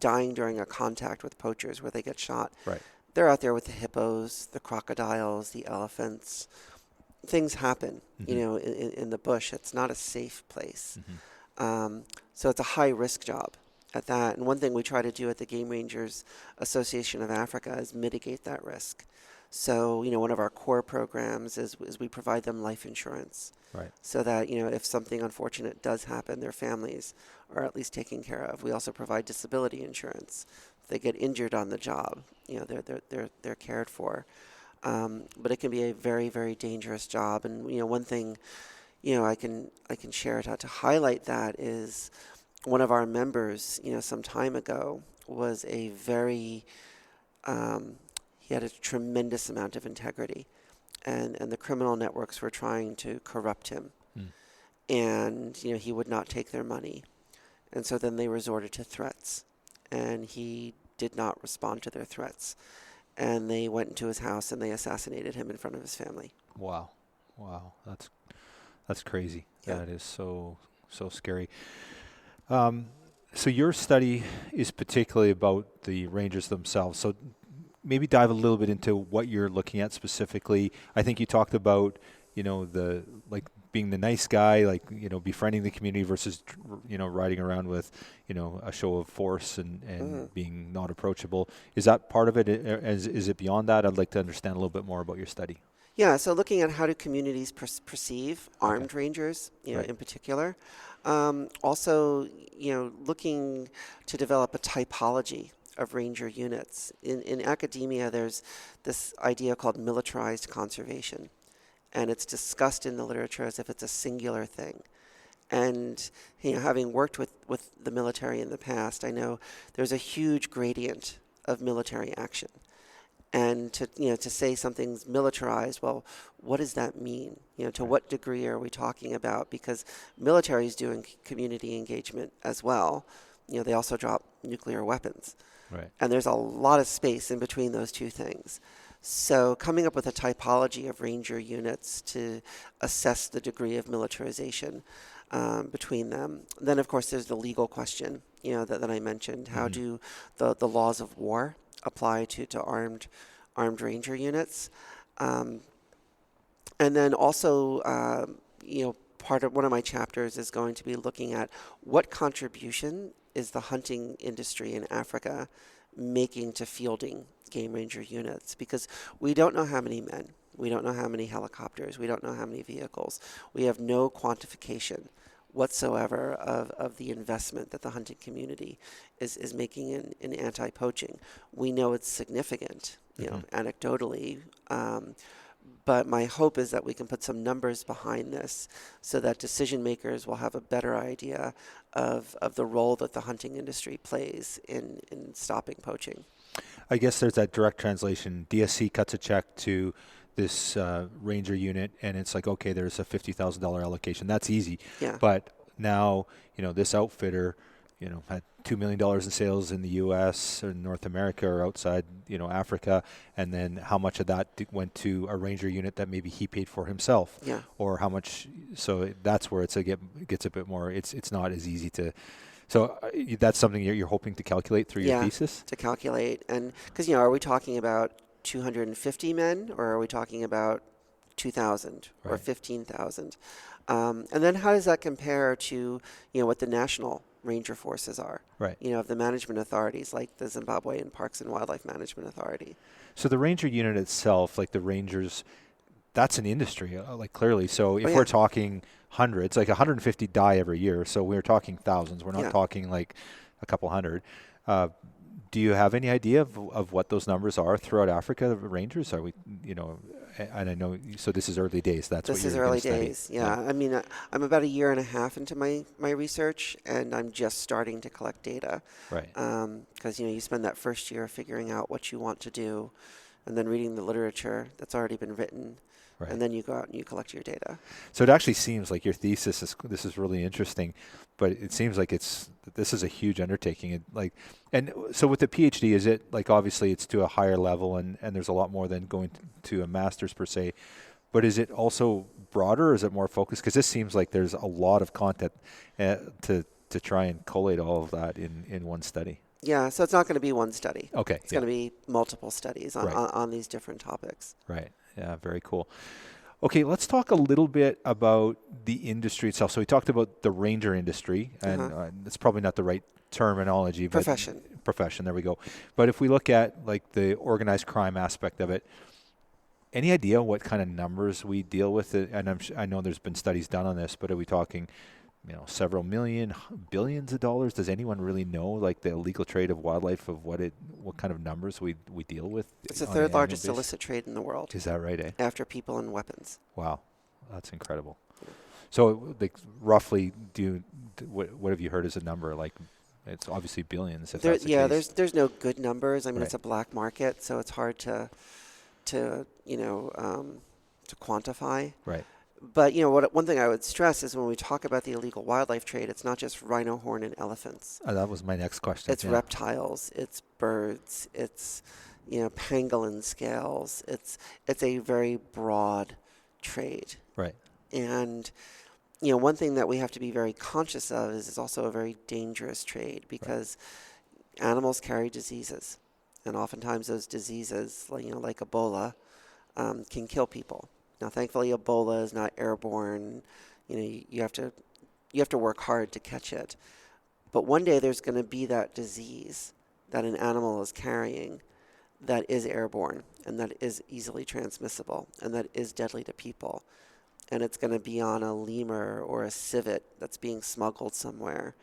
dying during a contact with poachers where they get shot. Right. They're out there with the hippos, the crocodiles, the elephants. Things happen, in the bush. It's not a safe place. So it's a high-risk job at that. And one thing we try to do at the Game Rangers Association of Africa is mitigate that risk. So, one of our core programs is we provide them life insurance. Right. So that, if something unfortunate does happen, their families are at least taken care of. We also provide disability insurance. If they get injured on the job, they're cared for. But it can be a very, very dangerous job. And, one thing, I can share to highlight that is one of our members, some time ago was a very, he had a tremendous amount of integrity. And the criminal networks were trying to corrupt him. And, he would not take their money. And so then they resorted to threats. And he did not respond to their threats. And they went into his house and they assassinated him in front of his family. Wow. That's crazy. Yeah. That is so scary. So your study is particularly about the rangers themselves. So maybe dive a little bit into what you're looking at specifically. I think you talked about, the being the nice guy, befriending the community versus, riding around with, a show of force and being not approachable. Is that part of it? Is it beyond that? I'd like to understand a little bit more about your study. Yeah, so looking at how do communities perceive armed rangers, in particular. Also, looking to develop a typology of ranger units. In academia, there's this idea called militarized conservation. And it's discussed in the literature as if it's a singular thing. And having worked with the military in the past, I know there's a huge gradient of military action. And to say something's militarized, well, what does that mean? To what degree are we talking about? Because military is doing community engagement as well. They also drop nuclear weapons. Right. And there's a lot of space in between those two things. So coming up with a typology of ranger units to assess the degree of militarization between them. Then, of course, there's the legal question, that I mentioned. How do the laws of war apply to armed ranger units? And then also, part of one of my chapters is going to be looking at what contribution is the hunting industry in Africa making to fielding game ranger units, because we don't know how many men, we don't know how many helicopters, we don't know how many vehicles. We have no quantification whatsoever of the investment that the hunting community is making in anti-poaching. We know it's significant, anecdotally, but my hope is that we can put some numbers behind this so that decision makers will have a better idea of the role that the hunting industry plays in stopping poaching. I guess there's that direct translation. DSC cuts a check to this ranger unit, and it's like, okay, there's a $50,000 allocation. That's easy. Yeah. But now, this outfitter, had $2 million in sales in the U.S. or North America or outside, Africa, and then how much of that went to a ranger unit that maybe he paid for himself, Yeah. or how much. So that's where gets a bit more. It's not as easy to. So that's something you're hoping to calculate through your thesis? To calculate. And because, are we talking about 250 men, or are we talking about 2,000 or 15,000? And then how does that compare to, what the national ranger forces are? Right. Of the management authorities, like the Zimbabwean Parks and Wildlife Management Authority. So the ranger unit itself, like the rangers, that's an industry, clearly. So if we're talking hundreds, like 150 die every year, so we're talking thousands. We're not talking like a couple hundred. Do you have any idea of what those numbers are throughout Africa, the rangers? Are we, and I know, so this is early days. This is early days, yeah. I mean, I'm about 1.5 years into my research, and I'm just starting to collect data. Right. Because, you spend that first year figuring out what you want to do, and then reading the literature that's already been written. Right. And then you go out and you collect your data. So it actually seems like your thesis this is really interesting, but it seems like this is a huge undertaking. And so with the PhD, is it like, obviously it's to a higher level and there's a lot more than going to a master's per se, but is it also broader or is it more focused? Because this seems like there's a lot of content to try and collate all of that in one study. Yeah, so it's not going to be one study. Okay. It's going to be multiple studies on these different topics. Right. Yeah, very cool. Okay, let's talk a little bit about the industry itself. So we talked about the ranger industry, and it's probably not the right terminology. But Profession, there we go. But if we look at like the organized crime aspect of it, any idea what kind of numbers we deal with? And I know there's been studies done on this, but are we talking several million, billions of dollars? Does anyone really know, like, the illegal trade of wildlife, of what kind of numbers we deal with? It's the third largest illicit trade in the world. Is that right, After people and weapons. Wow, that's incredible. So, like, roughly, what have you heard as a number? Like, it's obviously billions. If that's the case. There's no good numbers. I mean, it's a black market, so it's hard to quantify. Right. But, one thing I would stress is when we talk about the illegal wildlife trade, it's not just rhino horn and elephants. That was my next question. It's reptiles, it's birds, it's, pangolin scales. It's a very broad trade. Right. And, one thing that we have to be very conscious of is it's also a very dangerous trade because animals carry diseases. And oftentimes those diseases, like Ebola, can kill people. Now, thankfully, Ebola is not airborne. You have to work hard to catch it. But one day there's going to be that disease that an animal is carrying that is airborne and that is easily transmissible and that is deadly to people. And it's going to be on a lemur or a civet that's being smuggled somewhere.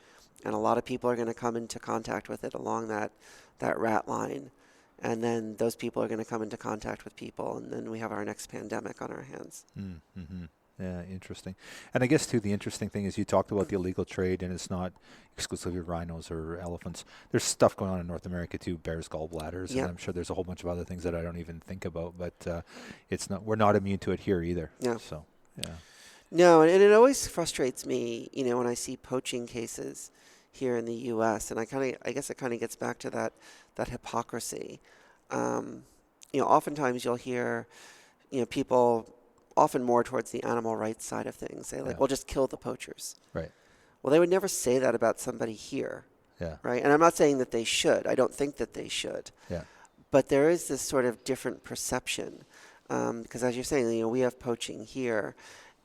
And a lot of people are going to come into contact with it along that rat line. And then those people are going to come into contact with people, and then we have our next pandemic on our hands. Mm-hmm. Yeah, interesting. And I guess too, the interesting thing is you talked about the illegal trade, and it's not exclusively rhinos or elephants. There's stuff going on in North America too, bears, gallbladders, and Yeah, I'm sure there's a whole bunch of other things that I don't even think about. But it's not. We're not immune to it here either. yeah. So, yeah, No, and it always frustrates me, when I see poaching cases here in the U.S. And I guess it kind of gets back to that hypocrisy. Um, oftentimes you'll hear, people, often more towards the animal rights side of things, say like, yeah, "Well, just kill the poachers." right, Well, they would never say that about somebody here, yeah, right? And I'm not saying that they should. I don't think that they should. yeah, But there is this sort of different perception, because as you're saying, we have poaching here,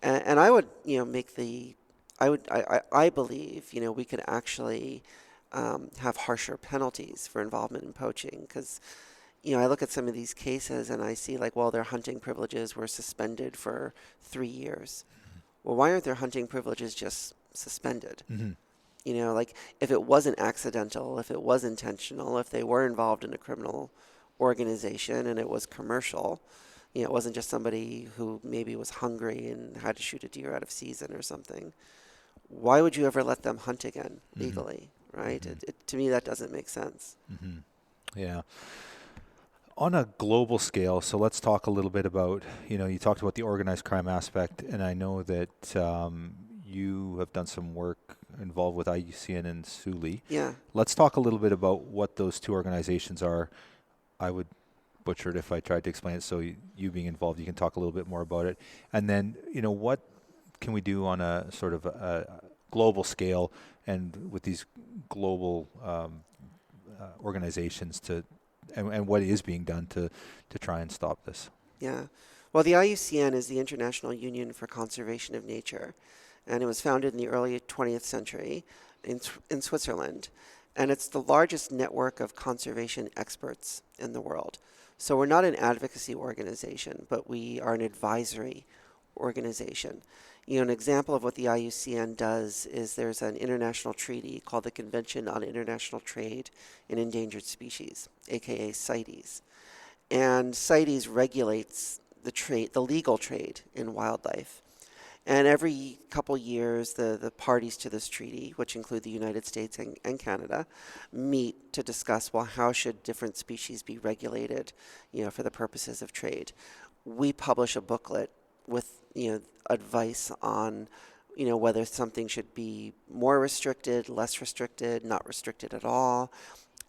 and I would, make the, I believe, we could actually have harsher penalties for involvement in poaching, because, I look at some of these cases and I see like, well, their hunting privileges were suspended for 3 years. Well, why aren't their hunting privileges just suspended? mm-hmm. Like if it wasn't accidental, if it was intentional, if they were involved in a criminal organization and it was commercial, it wasn't just somebody who maybe was hungry and had to shoot a deer out of season or something. Why would you ever let them hunt again legally, right? Mm-hmm. To me, that doesn't make sense. Mm-hmm. Yeah. On a global scale, so let's talk a little bit about, you talked about the organized crime aspect, and I know that you have done some work involved with IUCN and SULI. Yeah. Let's talk a little bit about what those two organizations are. I would butcher it if I tried to explain it, so you being involved, you can talk a little bit more about it. And then, what can we do on a sort of a global scale and with these global organizations and what is being done to try and stop this? Yeah. Well, the IUCN is the International Union for Conservation of Nature, and it was founded in the early 20th century in Switzerland. And it's the largest network of conservation experts in the world. So we're not an advocacy organization, but we are an advisory organization. An example of what the IUCN does is there's an international treaty called the Convention on International Trade in Endangered Species, aka CITES. And CITES regulates the legal trade in wildlife. And every couple years, the parties to this treaty, which include the United States and Canada, meet to discuss, well, how should different species be regulated, for the purposes of trade. We publish a booklet with, advice on, whether something should be more restricted, less restricted, not restricted at all.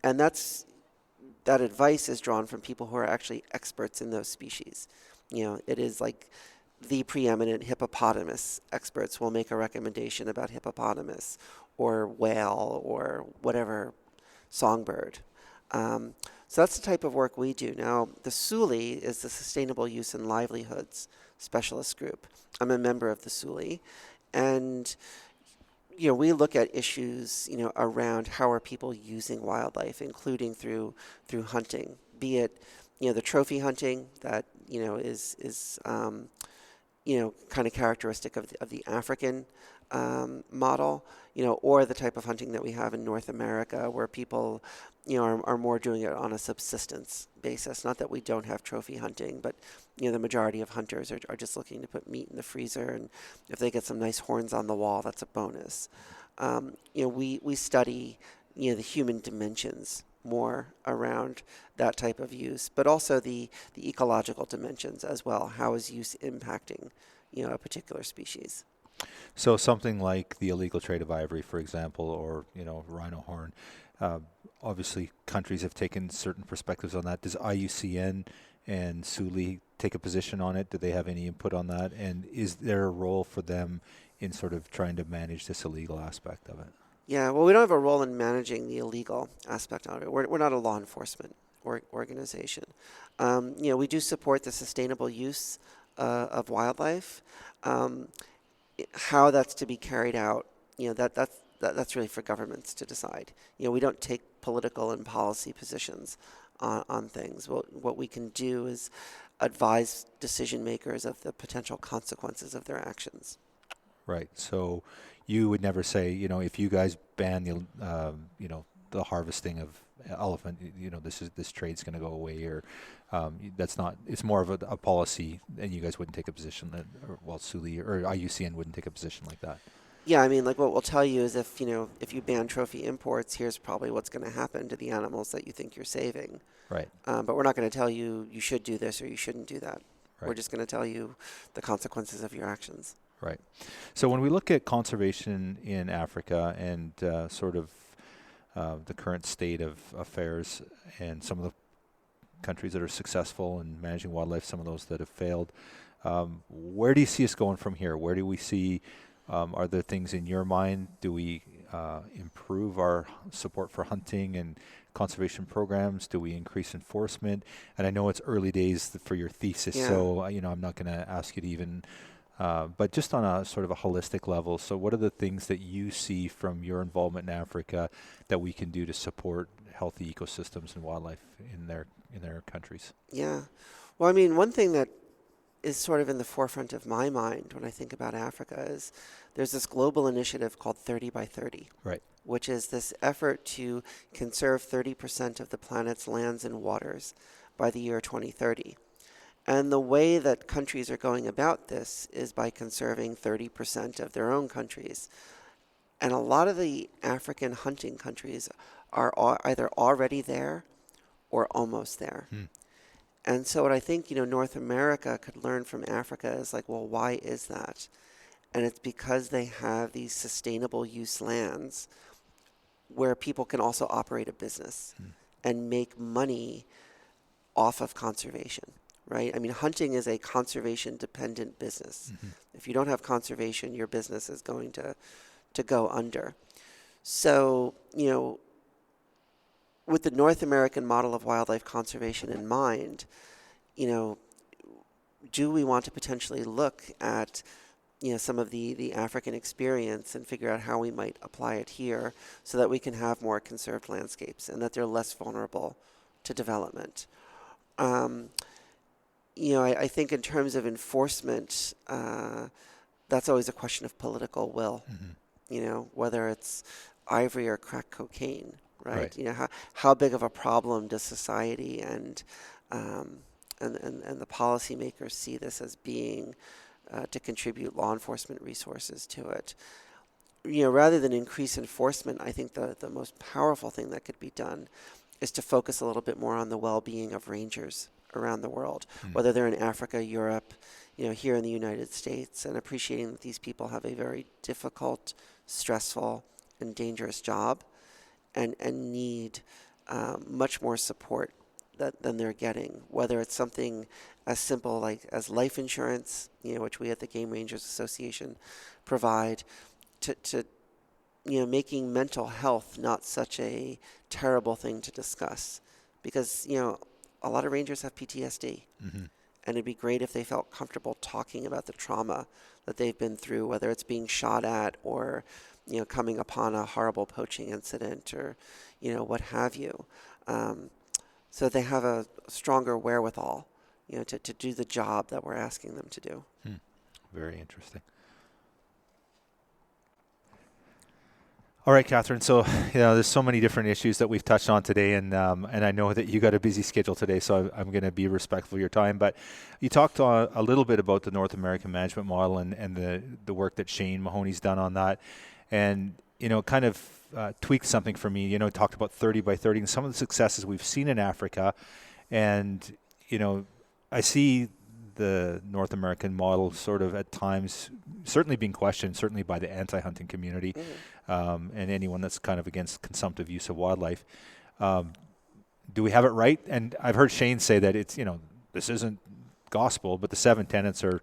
And that advice is drawn from people who are actually experts in those species. It is like the preeminent hippopotamus experts will make a recommendation about hippopotamus or whale or whatever songbird. So that's the type of work we do. Now, the SULI is the Sustainable Use and Livelihoods Specialist Group. I'm a member of the SULI, and we look at issues around how are people using wildlife, including through hunting, be it the trophy hunting that is kind of characteristic of the African model, or the type of hunting that we have in North America, where people, are more doing it on a subsistence basis. Not that we don't have trophy hunting, but the majority of hunters are just looking to put meat in the freezer, and if they get some nice horns on the wall, that's a bonus. We study the human dimensions more around that type of use, but also the ecological dimensions as well. How is use impacting, a particular species? So something like the illegal trade of ivory, for example, or rhino horn. Obviously, countries have taken certain perspectives on that. Does IUCN and SULI take a position on it? Do they have any input on that? And is there a role for them in sort of trying to manage this illegal aspect of it? Yeah, well, we don't have a role in managing the illegal aspect of it. We're not a law enforcement organization. We do support the sustainable use of wildlife. How that's to be carried out, that's really for governments to decide. We don't take political and policy positions on things. What we can do is advise decision makers of the potential consequences of their actions. Right. So you would never say, if you guys ban the, the harvesting of elephant, this trade's going to go away, or that's not. It's more of a policy, and you guys wouldn't take a position that, or Suli or IUCN wouldn't take a position like that. Yeah, I mean, like what we'll tell you is if you ban trophy imports, here's probably what's going to happen to the animals that you think you're saving. Right. But we're not going to tell you you should do this or you shouldn't do that. Right. We're just going to tell you the consequences of your actions. Right. So when we look at conservation in Africa and sort of the current state of affairs and some of the countries that are successful in managing wildlife, some of those that have failed, where do you see us going from here? Where do we see, are there things in your mind? Do we improve our support for hunting and conservation programs? Do we increase enforcement? And I know it's early days for your thesis, so I'm not going to ask you to even, but just on a sort of a holistic level. So what are the things that you see from your involvement in Africa that we can do to support healthy ecosystems and wildlife in their countries? Yeah. Well, I mean, one thing that is sort of in the forefront of my mind when I think about Africa is there's this global initiative called 30 by 30. Right. Which is this effort to conserve 30% of the planet's lands and waters by the year 2030. And the way that countries are going about this is by conserving 30% of their own countries. And a lot of the African hunting countries are either already there or almost there. And so what I think, North America could learn from Africa is like, well, why is that? And it's because they have these sustainable use lands where people can also operate a business and make money off of conservation, right? I mean, hunting is a conservation-dependent business. If you don't have conservation, your business is going to go under. So, with the North American model of wildlife conservation in mind, do we want to potentially look at some of the African experience and figure out how we might apply it here so that we can have more conserved landscapes and that they're less vulnerable to development. I think in terms of enforcement, that's always a question of political will, whether it's ivory or crack cocaine, right? How big of a problem does society and the policymakers see this as being to contribute law enforcement resources to it. Rather than increase enforcement, I think the most powerful thing that could be done is to focus a little bit more on the well-being of rangers around the world, whether they're in Africa, Europe, here in the United States, and appreciating that these people have a very difficult, stressful, and dangerous job and need much more support than they're getting, whether it's something as simple as life insurance, which we at the Game Rangers Association provide, to making mental health not such a terrible thing to discuss, because a lot of rangers have PTSD, and it'd be great if they felt comfortable talking about the trauma that they've been through, whether it's being shot at or coming upon a horrible poaching incident or what have you, so they have a stronger wherewithal to do the job that we're asking them to do. Very interesting. All right, Catherine. So, there's so many different issues that we've touched on today, and I know that you got a busy schedule today, so I'm going to be respectful of your time. But you talked a little bit about the North American management model and the work that Shane Mahoney's done on that, and kind of tweaked something for me. Talked about 30 by 30 and some of the successes we've seen in Africa, and I see the North American model sort of at times certainly being questioned, certainly by the anti-hunting community, and anyone that's kind of against consumptive use of wildlife. Do we have it right? And I've heard Shane say that it's, this isn't gospel, but the 7 tenets are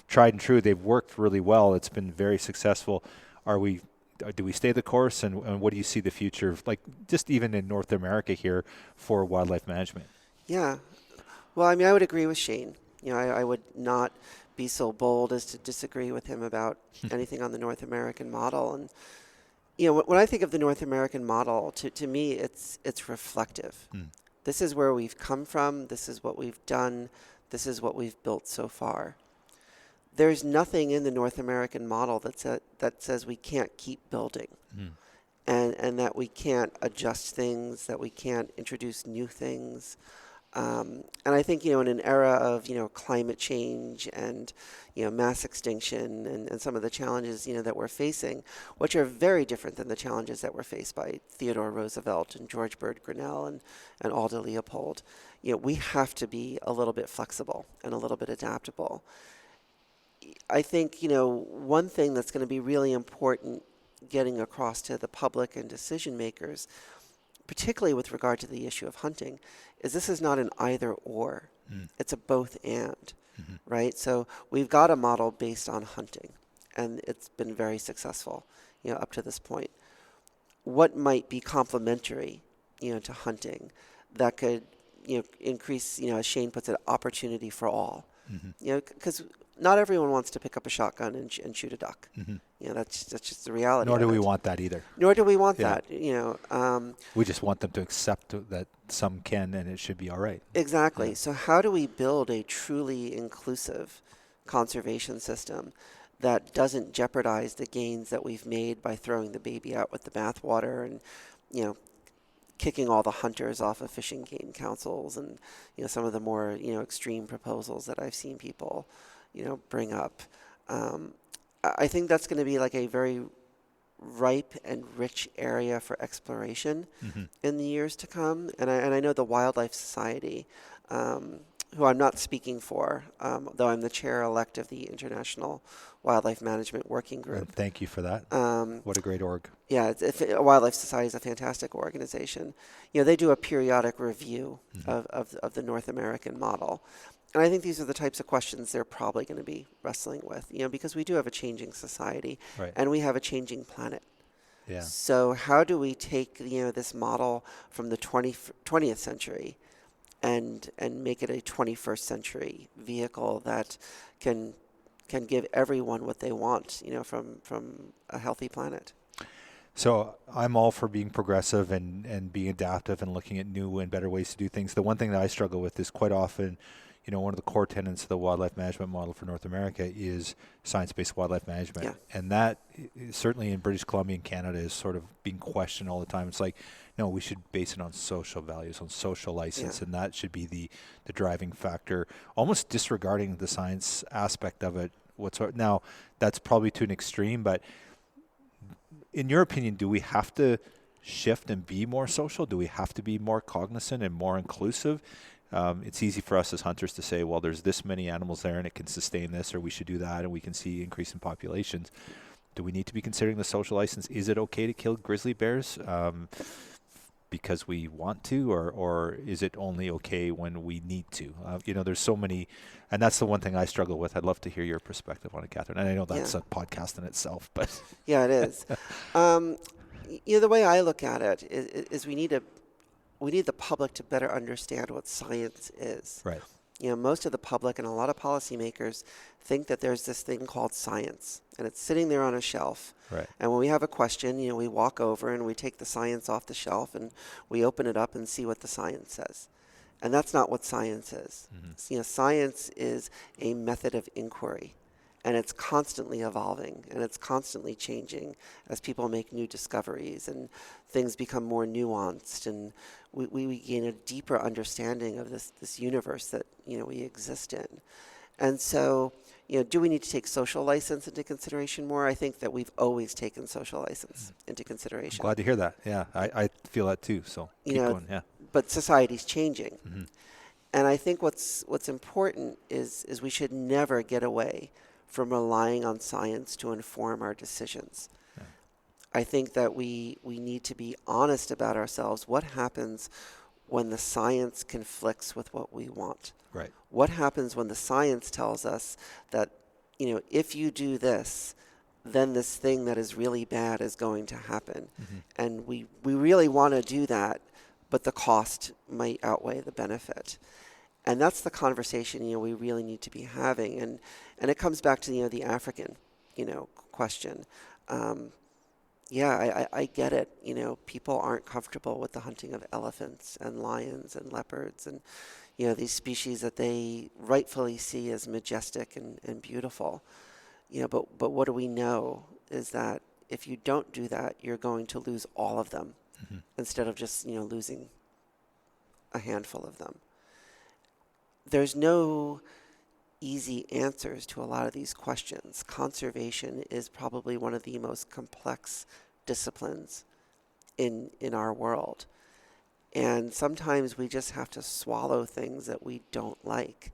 tried and true. They've worked really well. It's been very successful. Do we stay the course, and what do you see the future, like just even in North America here, for wildlife management? Yeah. Well, I mean, I would agree with Shane. I would not be so bold as to disagree with him about anything on the North American model. And, when I think of the North American model, to me, it's reflective. This is where we've come from. This is what we've done. This is what we've built so far. There's nothing in the North American model that says we can't keep building. and that we can't adjust things, that we can't introduce new things. And I think, in an era of, climate change and, mass extinction and some of the challenges, that we're facing, which are very different than the challenges that were faced by Theodore Roosevelt and George Bird Grinnell and Aldo Leopold, we have to be a little bit flexible and a little bit adaptable. I think, one thing that's going to be really important getting across to the public and decision makers, particularly with regard to the issue of hunting, is this is not an either or. It's a both and, right? So we've got a model based on hunting, and it's been very successful, up to this point. What might be complementary, to hunting that could, increase, as Shane puts it, opportunity for all? Because not everyone wants to pick up a shotgun and shoot a duck. That's just the reality. Nor do we want that either. Nor do we want that. We just want them to accept that some can, and it should be all right. Exactly. So how do we build a truly inclusive conservation system that doesn't jeopardize the gains that we've made by throwing the baby out with the bathwater and, kicking all the hunters off of fishing game councils and, some of the more, extreme proposals that I've seen people, bring up. I think that's going to be like a very ripe and rich area for exploration in the years to come. And I know the Wildlife Society, who I'm not speaking for, though I'm the chair-elect of the International Wildlife Management Working Group. Thank you for that. What a great org. Yeah, Wildlife Society is a fantastic organization. They do a periodic review of the North American model. And I think these are the types of questions they're probably going to be wrestling with, because we do have a changing society, and we have a changing planet. Yeah. So how do we take, this model from the 20th century and make it a 21st century vehicle that can give everyone what they want, from a healthy planet? So I'm all for being progressive and being adaptive and looking at new and better ways to do things. The one thing that I struggle with is quite often, one of the core tenets of the wildlife management model for North America is science-based wildlife management. Yeah. And that, certainly in British Columbia and Canada, is sort of being questioned all the time. It's like, no, we should base it on social values, on social license, and that should be the driving factor, almost disregarding the science aspect of it whatsoever. Now, that's probably to an extreme, but in your opinion, do we have to shift and be more social? Do we have to be more cognizant and more inclusive? It's easy for us as hunters to say, well, there's this many animals there and it can sustain this, or we should do that, and we can see increase in populations. Do we need to be considering the social license? Is it okay to kill grizzly bears because we want to, or is it only okay when we need to? There's so many, and that's the one thing I struggle with. I'd love to hear your perspective on it, Catherine. And I know that's a podcast in itself, but yeah, it is. The way I look at it is we need the public to better understand what science is. Right. Most of the public and a lot of policymakers think that there's this thing called science, and it's sitting there on a shelf. Right. And when we have a question, we walk over and we take the science off the shelf and we open it up and see what the science says. And that's not what science is. Science is a method of inquiry. And it's constantly evolving, and it's constantly changing as people make new discoveries and things become more nuanced, and we gain a deeper understanding of this universe that we exist in. And so, do we need to take social license into consideration more? I think that we've always taken social license into consideration. I'm glad to hear that. Yeah, I feel that too. So keep going. Yeah. But society's changing, and I think what's important is we should never get away from relying on science to inform our decisions. Yeah. I think that we need to be honest about ourselves. What happens when the science conflicts with what we want? Right. What happens when the science tells us that, if you do this, then this thing that is really bad is going to happen. And we really want to do that, but the cost might outweigh the benefit. And that's the conversation, we really need to be having. And it comes back to, the African, question. I get it. People aren't comfortable with the hunting of elephants and lions and leopards and, these species that they rightfully see as majestic and beautiful. But what do we know is that if you don't do that, you're going to lose all of them instead of just, losing a handful of them. There's no easy answers to a lot of these questions. Conservation is probably one of the most complex disciplines in our world. And sometimes we just have to swallow things that we don't like.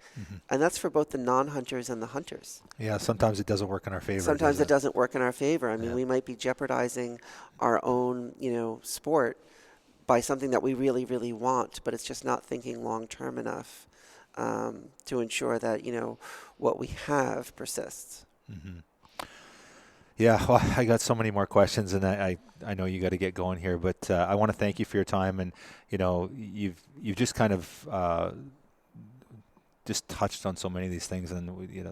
And that's for both the non-hunters and the hunters. Yeah, sometimes it doesn't work in our favor. Sometimes it doesn't work in our favor. I mean, Yeah. we might be jeopardizing our own, sport by something that we really, really want, but it's just not thinking long-term enough to ensure that, what we have persists. Yeah, well, I got so many more questions, and I know you got to get going here, but I want to thank you for your time, and you've just kind of just touched on so many of these things, and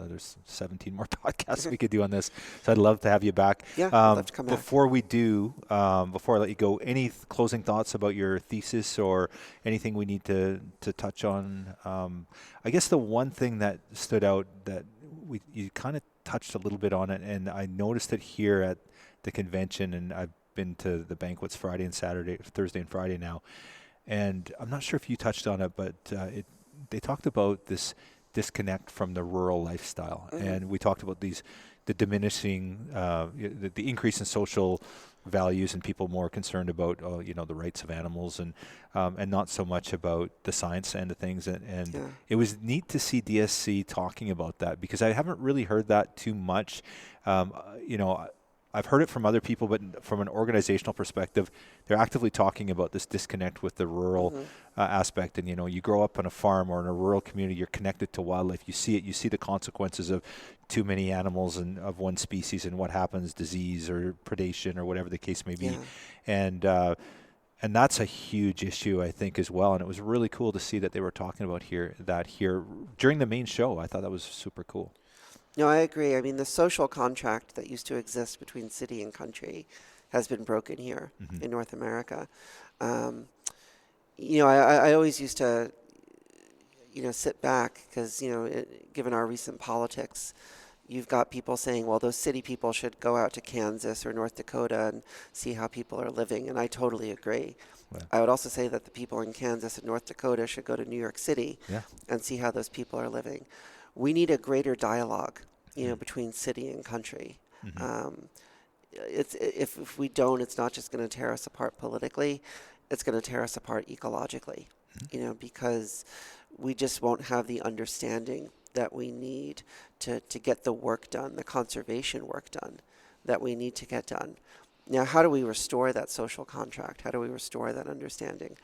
there's 17 more podcasts we could do on this, so I'd love to have you back. Yeah, I'd love to come back. Before we do, before I let you go, any closing thoughts about your thesis or anything we need to touch on? I guess the one thing that stood out that you kind of touched a little bit on it, and I noticed it here at the convention, and I've been to the banquets Thursday and Friday now, and I'm not sure if you touched on it, but they talked about this disconnect from the rural lifestyle, and we talked about the diminishing, the increase in social values and people more concerned about the rights of animals and not so much about the science end of things, and it was neat to see DSC talking about that, because I haven't really heard that too much. I've heard it from other people, but from an organizational perspective, they're actively talking about this disconnect with the rural aspect. And, you grow up on a farm or in a rural community, you're connected to wildlife. You see it. You see the consequences of too many animals and of one species and what happens, disease or predation or whatever the case may be. Yeah. And that's a huge issue, I think, as well. And it was really cool to see that they were talking about that here during the main show. I thought that was super cool. No, I agree. I mean, the social contract that used to exist between city and country has been broken here in North America. I always used to, sit back because, given our recent politics, you've got people saying, well, those city people should go out to Kansas or North Dakota and see how people are living. And I totally agree. Yeah. I would also say that the people in Kansas and North Dakota should go to New York City and see how those people are living. We need a greater dialogue, between city and country. If we don't, it's not just going to tear us apart politically, it's going to tear us apart ecologically, because we just won't have the understanding that we need to get the work done, the conservation work done that we need to get done. Now, how do we restore that social contract? How do we restore that understanding?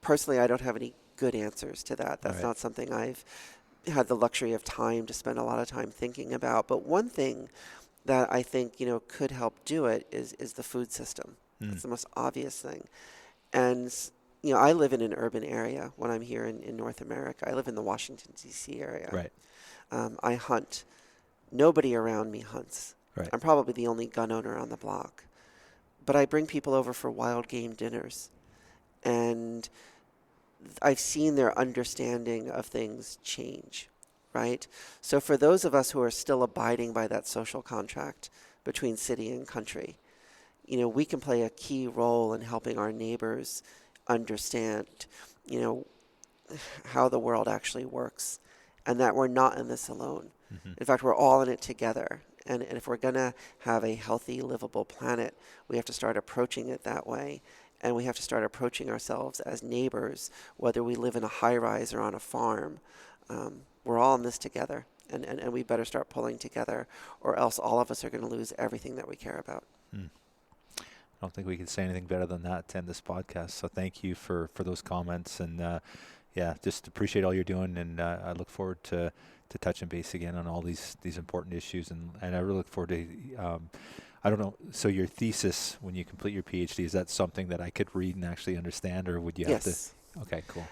Personally, I don't have any good answers to that. That's not something I've had the luxury of time to spend a lot of time thinking about. But one thing that I think, could help do it is the food system. It's the most obvious thing. And, I live in an urban area when I'm here in North America. I live in the Washington, D.C. area. Right. I hunt. Nobody around me hunts. Right. I'm probably the only gun owner on the block. But I bring people over for wild game dinners. And I've seen their understanding of things change, right? So for those of us who are still abiding by that social contract between city and country, we can play a key role in helping our neighbors understand, how the world actually works, and that we're not in this alone. In fact, we're all in it together. And if we're going to have a healthy, livable planet, we have to start approaching it that way. And we have to start approaching ourselves as neighbors, whether we live in a high-rise or on a farm. We're all in this together, and we better start pulling together, or else all of us are going to lose everything that we care about. I don't think we can say anything better than that to end this podcast. So thank you for those comments, and just appreciate all you're doing, and I look forward to touching base again on all these important issues, and I really look forward to I don't know. So your thesis, when you complete your PhD, is that something that I could read and actually understand, or would you have to? Okay, cool.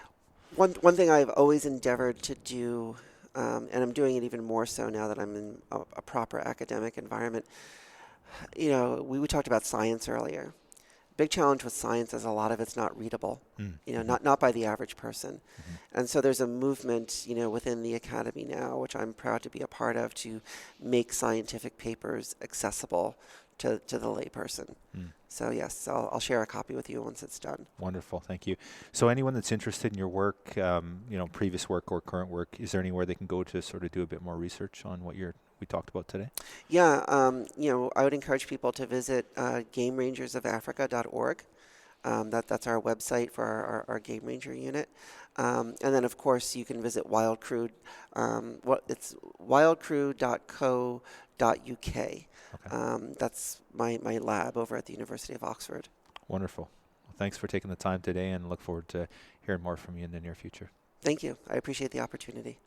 One thing I've always endeavored to do, and I'm doing it even more so now that I'm in a proper academic environment. We talked about science earlier. Big challenge with science is a lot of it's not readable, not by the average person. And so there's a movement, within the academy now, which I'm proud to be a part of, to make scientific papers accessible to the layperson. So yes, I'll share a copy with you once it's done. Wonderful, thank you. So anyone that's interested in your work, previous work or current work, is there anywhere they can go to sort of do a bit more research on what we talked about today? Yeah, I would encourage people to visit GameRangersOfAfrica.org. That's our website for our Game Ranger unit. And then, of course, you can visit WildCru. It's wildcru.co.uk. Okay. That's my lab over at the University of Oxford. Wonderful. Well, thanks for taking the time today, and look forward to hearing more from you in the near future. Thank you. I appreciate the opportunity.